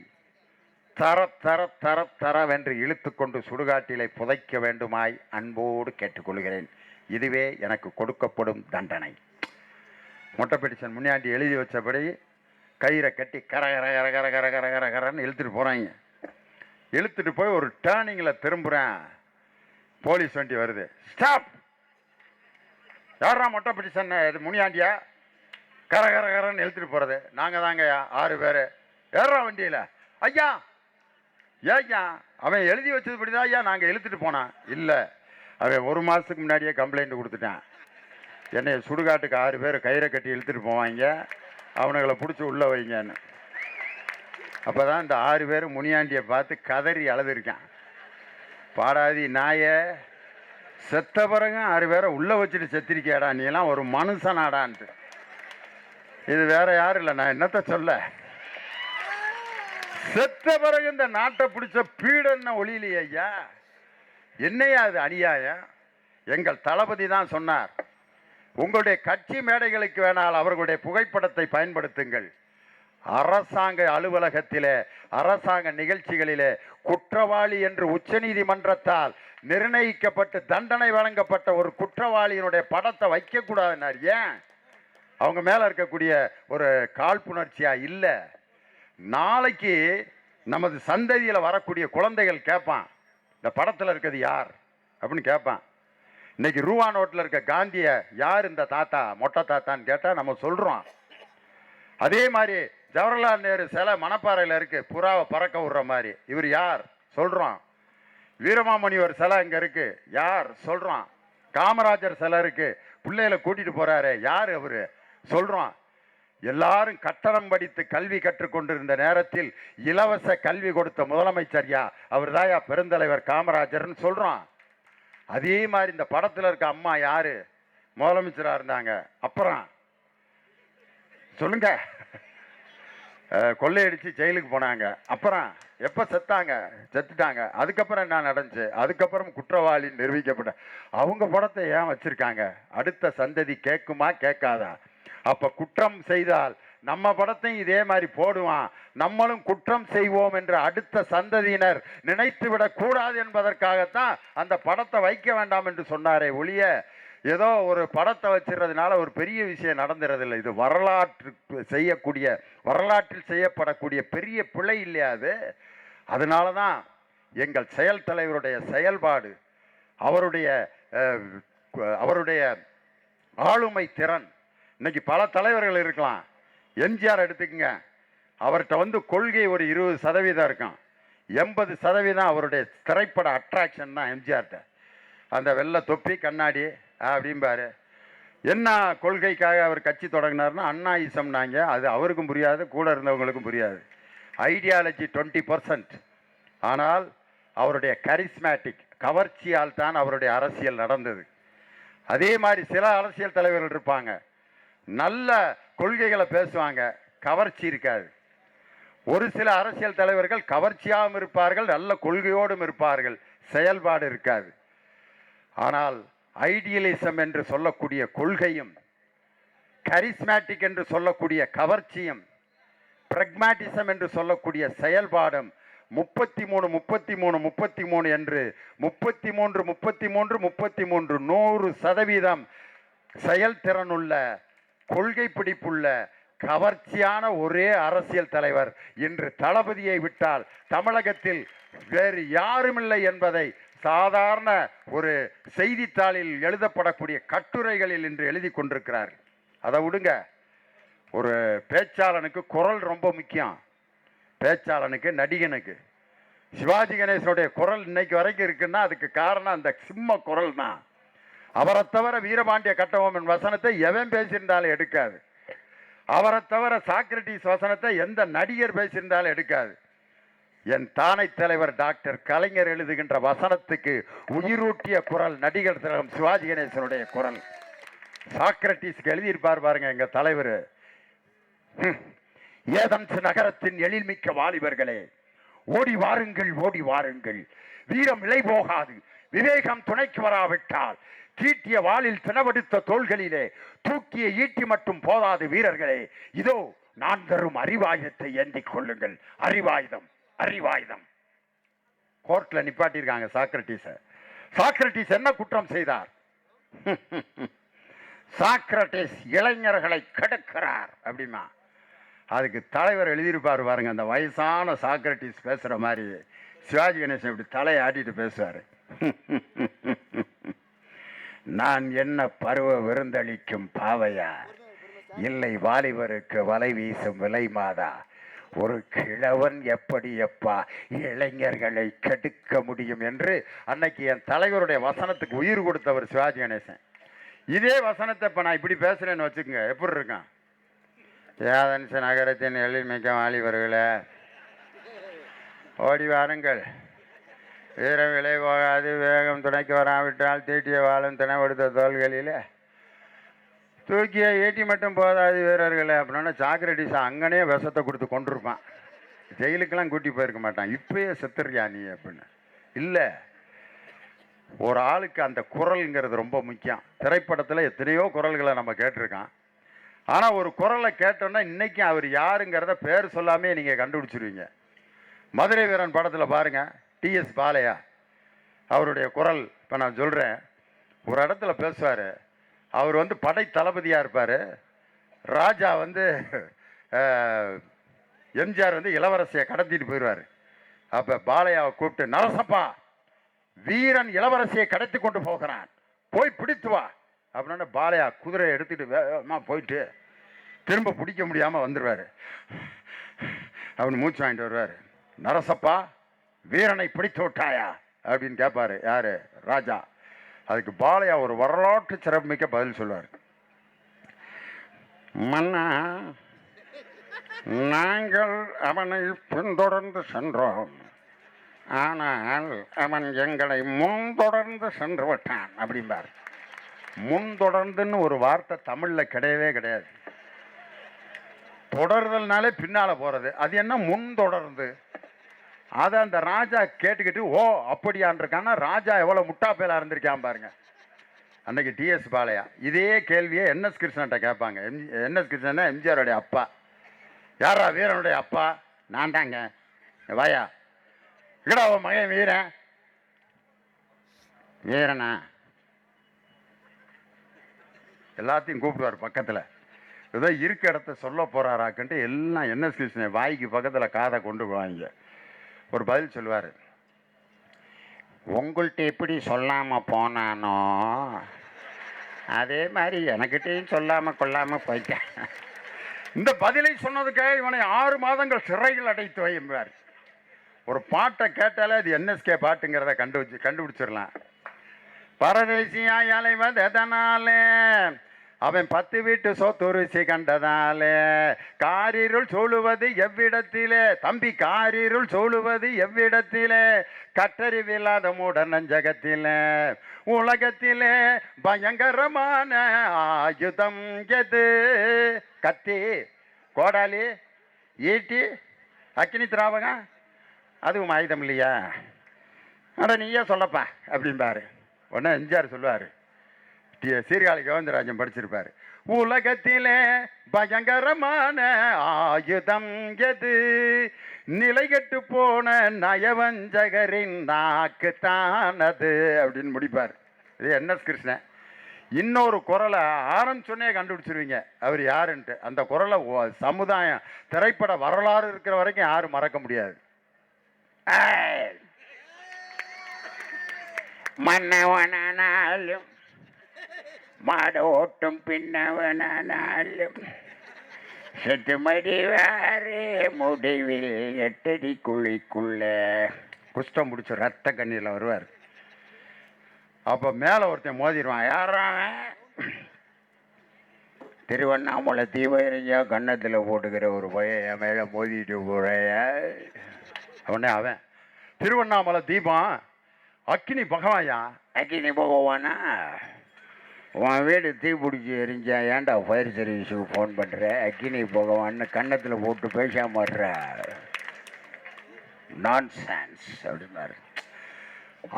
தர தர தர தரவென்று இழுத்து கொண்டு சுடுகாட்டிலே புதைக்க வேண்டுமாய் அன்போடு கேட்டுக்கொள்கிறேன். இதுவே எனக்கு கொடுக்கப்படும் தண்டனை. மொட்டை பெட்டிஷன் முனியாண்டி எழுதி வச்சபடி கயிறை கட்டி கர கர கர கர கர கர கர கரன்னு இழுத்துட்டு போகிறாங்க. இழுத்துட்டு போய் ஒரு டேர்னிங்கில் திரும்புகிறேன். போலீஸ் வண்டி வருது. ஸ்டாப்! யாரா மொட்டை பெட்டிஷன்? இது முனியாண்டியா? கர கர கரன்னு இழுத்துட்டு போகிறது நாங்கள் தாங்கய்யா, 6 பேர். ஏறா வண்டியில். ஐயா ஏய்யா, அவன் எழுதி வச்சதுபடி தான் ஐயா நாங்கள் இழுத்துட்டு போனான். இல்லை, அவன் 1 மாதத்துக்கு முன்னாடியே கம்ப்ளைண்ட் கொடுத்துட்டான். என்னை சுடுகாட்டுக்கு 6 பேர் கயிறை கட்டி இழுத்துட்டு போவாங்க, அவனுங்களை பிடிச்சி உள்ளே வைங்கன்னு. அப்போ தான் இந்த 6 பேர் முனியாண்டியை பார்த்து கதறி அழுதுருக்கான். பாடாதி நாயை, செத்த பிறகு 6 பேரை உள்ளே வச்சுட்டு செத்திருக்கியாடா, நீ எல்லாம் ஒரு மனுஷனாடான்ட்டு. இது வேற யாரும் இல்லை, நான் என்னத்த சொல்ல. செத்த பிறகு இந்த நாட்டை பிடிச்ச பீடன்னு ஒளியிலையே ஐயா. என்னையா அது அநியாயம்? எங்கள் தளபதி தான் சொன்னார், உங்களுடைய கட்சி மேடைகளுக்கு வேணால் அவர்களுடைய புகைப்படத்தை பயன்படுத்துங்கள். அரசாங்க அலுவலகத்திலே, அரசாங்க நிகழ்ச்சிகளிலே குற்றவாளி என்று உச்சநீதிமன்றத்தால் நிர்ணயிக்கப்பட்டு தண்டனை வழங்கப்பட்ட ஒரு குற்றவாளியினுடைய படத்தை வைக்கக்கூடாதுன்னார். ஏன்? அவங்க மேலே இருக்கக்கூடிய ஒரு காழ்ப்புணர்ச்சியா? இல்லை. நாளைக்கு நமது சந்ததியில் வரக்கூடிய குழந்தைகள் கேட்பான், இந்த படத்தில் இருக்கிறது யார் அப்படின்னு கேட்பான். இன்னைக்கு ரூபா நோட்டில் இருக்க காந்தியை யார் இந்த தாத்தா, மொட்டை தாத்தான்னு கேட்டால் நம்ம சொல்கிறோம். அதே மாதிரி ஜவஹர்லால் நேரு சிலை மணப்பாறையில் இருக்கு, புறாவை பறக்க விடுற மாதிரி, இவர் யார் சொல்கிறோம். வீரமாமுனிவர் சிலை இங்கே இருக்கு, யார் சொல்கிறோம். காமராஜர் சிலை இருக்கு, பிள்ளைகளை கூட்டிகிட்டு போகிறாரு, யார் அவர் சொல்கிறோம். எல்லாரும் கட்டணம் படித்து கல்வி கற்றுக்கொண்டிருந்த நேரத்தில் இலவச கல்வி கொடுத்த முதலமைச்சர் யா, அவர் தாயா பெருந்தலைவர் காமராஜர்னு சொல்கிறோம். அதே மாதிரி இந்த படத்தில் இருக்க அம்மா யாரு முதலமைச்சராக இருந்தாங்க? அப்புறம் சொல்லுங்க. கொள்ளையடிச்சு ஜெயிலுக்கு போனாங்க. அப்புறம் எப்போ செத்தாங்க? செத்துட்டாங்க. அதுக்கப்புறம் என்ன நடந்துச்சு? அதுக்கப்புறம் குற்றவாளி நிரூபிக்கப்பட்ட அவங்க படத்தை ஏன் வச்சிருக்காங்க? அடுத்த சந்ததி கேட்குமா கேட்காதா? அப்போ குற்றம் செய்தால் நம்ம படத்தையும் இதே மாதிரி போடுவான், நம்மளும் குற்றம் செய்வோம் என்று அடுத்த சந்ததியினர் நினைத்து விடக்கூடாது என்பதற்காகத்தான் அந்த படத்தை வைக்க வேண்டாம் என்று சொன்னாரே ஒழிய, ஏதோ ஒரு படத்தை வச்சிருக்கிறதுனால ஒரு பெரிய விஷயம் நடந்துறதில்லை. இது வரலாற்றில் செய்யப்படக்கூடிய பெரிய பிழை இல்லையா அது? அதனால தான் எங்கள் செயல் தலைவருடைய செயல்பாடு, அவருடைய ஆளுமை திறன். இன்னைக்கு பல தலைவர்கள் இருக்கலாம். எம்ஜிஆர் எடுத்துக்கங்க, அவர்கிட்ட கொள்கை ஒரு 20% இருக்கும், 80% அவருடைய திரைப்பட அட்ராக்ஷன் தான் எம்ஜிஆர்கிட்ட. அந்த வெள்ளை தொப்பி கண்ணாடி அப்படிம்பாரு. என்ன கொள்கைக்காக அவர் கட்சி தொடங்கினார்னா அண்ணாயிசம்னாங்க. அது அவருக்கும் புரியாது, கூட இருந்தவங்களுக்கும் புரியாது. ஐடியாலஜி 20%. ஆனால் அவருடைய கரிஸ்மேட்டிக் கவர்ச்சியால் தான் அவருடைய அரசியல் நடந்தது. அதே மாதிரி சில அரசியல் தலைவர்கள் இருப்பாங்க, நல்ல கொள்கைகளை பேசுவாங்க, கவர்ச்சி இருக்காது. ஒரு சில அரசியல் தலைவர்கள் கவர்ச்சியாகவும் இருப்பார்கள், நல்ல கொள்கையோடும் இருப்பார்கள், செயல்பாடு இருக்காது. ஆனால் ஐடியலிசம் என்று சொல்லக்கூடிய கொள்கையும், கரிஸ்மேட்டிக் என்று சொல்லக்கூடிய கவர்ச்சியும் பிரக்மாட்டிசம் என்று சொல்லக்கூடிய செயல்பாடும் 33 என்று 33 100% செயல்திறனுள்ள கொள்கை பிடிப்புள்ள கவர்ச்சியான ஒரே அரசியல் தலைவர் இன்று தளபதியை விட்டால் தமிழகத்தில் வேறு யாருமில்லை என்பதை சாதாரண ஒரு செய்தித்தாளில் எழுதப்படக்கூடிய கட்டுரைகளில் இன்று எழுதி கொண்டிருக்கிறார். அதை விடுங்க, ஒரு பேச்சாளனுக்கு குரல் ரொம்ப முக்கியம். பேச்சாளனுக்கு, நடிகனுக்கு. சிவாஜி கணேசனுடைய குரல் இன்னைக்கு வரைக்கும் இருக்குன்னா அதுக்கு காரணம் அந்த சிம்ம குரல் தான். அவரை தவிர வீரபாண்டிய கட்டபொம்மன் வசனத்தை எவன் பேசியிருந்தாலும் எடுக்காது. அவரை தவிர சாக்ரட்டிஸ் வசனத்தை எந்த நடிகர் பேசியிருந்தாலும் எடுக்காது. என் தானை தலைவர் டாக்டர் கலைஞர் எழுதுகின்ற வசனத்துக்கு உயிரூட்டிய குரல் நடிகர் திலகம் சிவாஜி கணேசனுடைய குரல். சாக்ரட்டிஸ்க்கு எழுதியிருப்பார் பாருங்க எங்க தலைவர். ஏதென்ஸ் நகரத்தின் எழில்மிக்க வாலிபர்களே, ஓடி வாருங்கள், ஓடி வாருங்கள், வீரம் விலை போகாது, விவேகம் துணைக்கு வராவிட்டால் தீட்டிய வாளில் தினவெடுத்த தோள்களிலே தூக்கிய ஈட்டி மட்டும் போதாது வீரர்களே, இதோ நான் தரும் அறிவாயுதத்தை ஏந்திக் கொள்ளுங்கள். அறிவாயுதம், அறிவாயுதம். கோர்ட்ல நிப்பாட்டியிருக்காங்க சாக்ரட்டிஸ. சாக்ரட்டிஸ் என்ன குற்றம் செய்தார்? சாக்ரட்டிஸ் இளைஞர்களை கெடுக்கிறார் அப்படிமா. அதுக்கு தலைவர் எழுதியிருப்பார் பாருங்க, அந்த வயசான சாக்ரட்டிஸ் பேசுற மாதிரி சிவாஜி கணேசன் இப்படி தலையை ஆட்டிட்டு பேசுவார். நான் என்ன பருவ விருந்தளிக்கும் பாவையா, இல்லை வாலிபருக்கு வலை வீசும் விலை மாதா, ஒரு கிழவன் எப்படி எப்பா இளைஞர்களை கெடுக்க முடியும் என்று அன்னைக்கு என் தலைவருடைய வசனத்துக்கு உயிர் கொடுத்தவர் சிவாஜி கணேசன். இதே வசனத்தை இப்போ நான் இப்படி பேசுறேன்னு வச்சுக்கோங்க, எப்படி இருக்கான்? ஏதென்ஸ் நகரத்தின் எழில்மிக்க வாலிபர்களே, ஓடி வாருங்கள், வீரம் விலை போகாது, வேகம் துணைக்கு வராவிட்டால் தீட்டிய வாழும் தினவெடுத்த தோள்களில் தூக்கிய ஈட்டி மட்டும் போதாது வீரர்களே அப்படின்னா சாக்ரட்டிஸ் அங்கனே விஷத்தை கொடுத்து கொண்டிருப்பான். ஜெயிலுக்கெல்லாம் கூட்டி போயிருக்க மாட்டான். இப்பயே செத்துறியா நீ அப்படின்னு. இல்லை, ஒரு ஆளுக்கு அந்த குரல்ங்கிறது ரொம்ப முக்கியம். திரைப்படத்தில் எத்தனையோ குரல்களை நம்ம கேட்டிருக்கான். ஆனால் ஒரு குரலை கேட்டோன்னா இன்றைக்கி அவர் யாருங்கிறத பேர் சொல்லாமே நீங்கள் கண்டுபிடிச்சிருவீங்க. மதுரை வீரன் படத்தில் பாருங்கள், டிஎஸ் பாலையா அவருடைய குரல் இப்போ நான் சொல்கிறேன். ஒரு இடத்துல பேசுவார். அவர் படை தளபதியாக இருப்பார். ராஜா எம்ஜிஆர் இளவரசியை கடத்திட்டு போயிடுவார். அப்போ பாலையாவை கூப்பிட்டு, நரசப்பா, வீரன் இளவரசியை கடத்தி கொண்டு போகிறான், போய் பிடித்து வா அப்படின்னா பாலையா குதிரையை எடுத்துட்டு வேகமாக போயிட்டு திரும்ப பிடிக்க முடியாமல் வந்துடுவார். அப்படின்னு மூச்சு வாங்கிட்டு வருவார். நரசப்பா, வீரனை பிடித்து விட்டாயா அப்படின்னு கேட்பாரு யாரு? ராஜா. அதுக்கு பாலையா ஒரு வரலாற்று சிறப்புமிக்க பதில் சொல்வார். மன்னா, நாங்கள் அவனை பின்தொடர்ந்து சென்றோம், ஆனால் அவன் எங்களை முன்தொடர்ந்து சென்று விட்டான் அப்படிம்பார். முன்தொடர்ந்துன்னு ஒரு வார்த்தை தமிழில் கிடையவே கிடையாது. தொடர்தல்னாலே பின்னால் போகிறது, அது என்ன முன்தொடர்ந்து? அதை அந்த ராஜா கேட்டுக்கிட்டு, ஓ அப்படியான் இருக்கான்னா ராஜா எவ்வளோ முட்டாப்பேலாக இருந்திருக்கான் பாருங்க. அன்னைக்கு டிஎஸ் பாலையா இதே கேள்வியை என்எஸ் கிருஷ்ணன்ட்ட கேட்பாங்க. என்எஸ் கிருஷ்ணன் எம்ஜிஆருடைய அப்பா. யாரா வீரனுடைய அப்பா? நான் தாங்க. வாயா, இங்கடா அவன் மகன் வீரன். வீரனா? எல்லாத்தையும் கூப்பிடுவார் பக்கத்தில். ஏதோ இருக்க இடத்த சொல்ல போகிறாராக்குன்ட்டு எல்லாம் என்எஸ் கிருஷ்ணன் வாய்க்கு பக்கத்தில் காதை கொண்டு போவாங்க. ஒரு பதில் சொல்லுவார். உங்கள்கிட்ட எப்படி சொல்லாமல் போனானோ அதே மாதிரி எனக்கிட்டையும் சொல்லாமல் கொள்ளாமல் போயிட்டேன். இந்த பதிலை சொன்னதுக்காக இவனை 6 மாதங்கள் சிறைகள் அடைத்து வைப்பார். ஒரு பாட்டை கேட்டாலே அது என்எஸ்கே பாட்டுங்கிறத கண்டுபிடிச்சிடலாம். பரதேசியா அலைவது எதனாலே, அவன் 10 வீட்டு சொத்துரிசி கண்டதாலே, காரிருள் சூழுவது எவ்விடத்திலே, தம்பி காரிருள் சூழுவது எவ்விடத்திலே, கற்றறிவில்லாத மூட நஞ்சகத்திலே, உலகத்திலே பயங்கரமான ஆயுதம் எது? கத்தி, கோடாலி, ஈட்டி, அக்கினி திராவகம், அதுவும் ஆயுதம் இல்லையா? அட நீயே சொல்லப்பா அப்படின்பாரு. உடனே எம்ஜிஆர் சொல்லுவார். சீர்காழி கோவிந்தராஜன் படிச்சிருப்பார். உலகத்திலே பயங்கரமான ஆயுதம் எது? நிலைகட்டு போன நயவஞ்சகரின் நாக்கு தானது அப்படின்னு முடிப்பார். இது என்எஸ் கிருஷ்ணன். இன்னொரு குரலை ஆரம்பிச்சோன்னே கண்டுபிடிச்சிருவீங்க அவர் யாருன்ட்டு. அந்த குரலை சமுதாயம் திரைப்பட வரலாறு இருக்கிற வரைக்கும் யாரும் மறக்க முடியாது. மன்னவனானாலும் மாடு ஓட்டும் பின்னவனானாலும் செத்து மடிவாரே முடிவில் 8 அடி குழிக்குள்ள குஷ்டம் பிடிச்ச ரத்த கண்ணீரில் வருவார். அப்போ மேலே ஒருத்தன் மோதிடுவான். யாராவன்? திருவண்ணாமலை தீபரிஞ்சா கன்னத்தில் போட்டுக்கிற ஒரு பையன் என் மேலே மோதிட்டு போறைய. அவனே அவன் திருவண்ணாமலை தீபம் அக்கினி பகவாயா. அக்கினி பகவானா? உன் வீடு தீ பிடிச்சி எரிஞ்சா ஏன்டா ஃபயர் சர்வீஸுக்கு ஃபோன் பண்ணுற? அக்கினி பகவான்னு கன்னத்தில் போட்டு பேசாமட்ற நான்சென்ஸ் அப்படின்னாரு.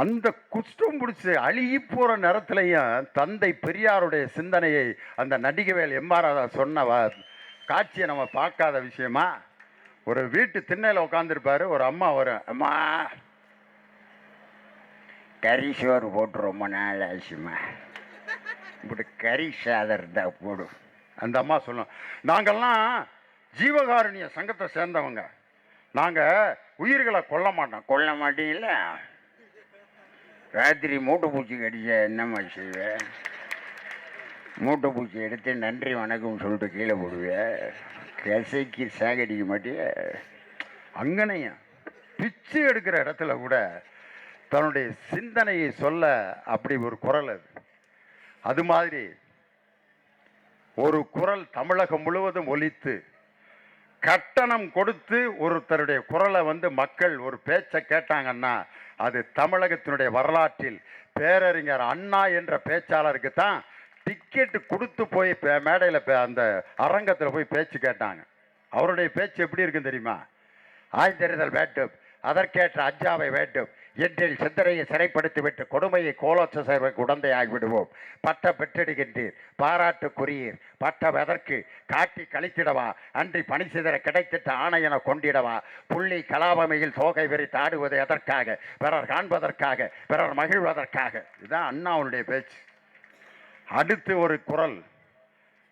அந்த குஷ்டம் பிடிச்சி அழுகி போகிற நேரத்திலையும் தந்தை பெரியாருடைய சிந்தனையை அந்த நடிகவேல் எம்ஆர் சொன்ன காட்சியை நம்ம பார்க்காத விஷயமா? ஒரு வீட்டு திண்ணையில் உட்காந்துருப்பாரு. ஒரு அம்மா வரும். அம்மா கறி சோறு போட்டு ரொம்ப நாள் ஆச்சுமா, இப்படி கறி சாதம் இருந்தால் போடும். அந்த அம்மா சொல்லும், நாங்கள்லாம் ஜீவகாருண்ய சங்கத்தை சேர்ந்தவங்க, நாங்கள் உயிர்களை கொல்ல மாட்டோம். கொல்ல மாட்டீங்கள? ராத்திரி மூட்டை பூச்சி கடிச்சா என்னம்மா செய்வேன்? மூட்டை பூச்சி எடுத்து நன்றி வணக்கம் சொல்லிட்டு கீழே போடுவேன். கசைக்கு சாகடிக்க மாட்டிய. அங்கனையும் பிச்சு எடுக்கிற இடத்துல கூட தன்னுடைய சிந்தனையை சொல்ல அப்படி ஒரு குரல் அது. அது மாதிரி ஒரு குரல் தமிழகம் முழுவதும் ஒலித்து கட்டணம் கொடுத்து ஒருத்தருடைய குரலை மக்கள் ஒரு பேச்சை கேட்டாங்கன்னா அது தமிழகத்தினுடைய வரலாற்றில் பேரறிஞர் அண்ணா என்ற பேச்சாளருக்கு தான் டிக்கெட்டு கொடுத்து போய் மேடையில் அந்த அரங்கத்தில் போய் பேச்சு கேட்டாங்க. அவருடைய பேச்சு எப்படி இருக்குன்னு தெரியுமா? ஆய்ந்தறிதல் வேண்டும், அதற்கேற்ற அஞ்சாவை வேண்டும், என்றில் சிந்தனையை சிறைப்படுத்திவிட்டு கொடுமையை கோலோச்ச சேர்வைக்கு உடந்தை ஆகிவிடுவோம். பட்ட பெற்றெடுகின்றீர், பாராட்டுக்குரியீர், பட்டம் எதற்கு காட்டி கழித்திடவா, அன்றி பணி சிதற கிடைத்திட்ட ஆணையென கொண்டிடவா, புள்ளி கலாபமையில் சோகை வெறித்து ஆடுவது எதற்காக, பிறர் காண்பதற்காக, பிறர் மகிழ்வதற்காக. இதுதான் அண்ணாவுடைய பேச்சு. அடுத்து ஒரு குரல்,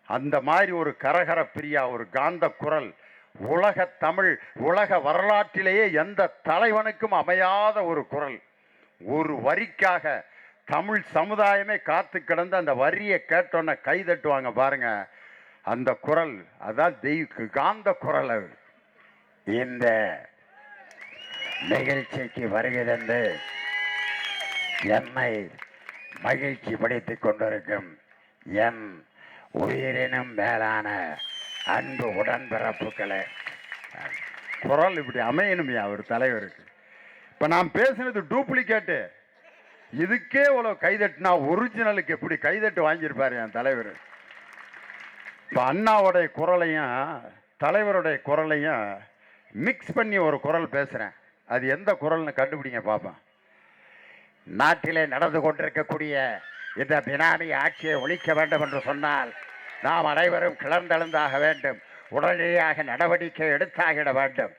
அந்த மாதிரி ஒரு கரகர பிரியா, ஒரு காந்த குரல், உலக தமிழ் உலக வரலாற்றிலேயே எந்த தலைவனுக்கும் அமையாத ஒரு குரல். ஒரு வரிக்காக தமிழ் சமுதாயமே காத்து கிடந்து அந்த வரியை கேட்டோன்ன கை தட்டுவாங்க பாருங்க. அந்த குரல் அதான் காந்த குரல். இந்த நிகழ்ச்சிக்கு வருகை தந்து என்னை மகிழ்ச்சி படைத்துக் கொண்டிருக்கும் என் உயிரினும் மேலான அன்பு உடன்பிறப்புகளே, குரல் இப்படி அமையணுமையா ஒரு தலைவருக்கு. இப்போ நான் பேசுனது டூப்ளிகேட்டு, இதுக்கே இவ்வளோ கைதட்டுனா ஒரிஜினலுக்கு எப்படி கைதட்டு வாங்கியிருப்பார் என் தலைவர். இப்போ அண்ணாவுடைய குரலையும் தலைவருடைய குரலையும் மிக்ஸ் பண்ணி ஒரு குரல் பேசுகிறேன். அது எந்த குரல்னு கண்டுபிடிங்க பார்ப்பேன். நாட்டிலே நடந்து கொண்டிருக்கக்கூடிய இந்த பினாமி ஆட்சியை ஒழிக்க வேண்டும் என்று சொன்னால் நாம் அனைவரும் கிளர்ந்தெழுந்தாக வேண்டும். உடனடியாக நடவடிக்கை எடுத்தாகிட வேண்டும்.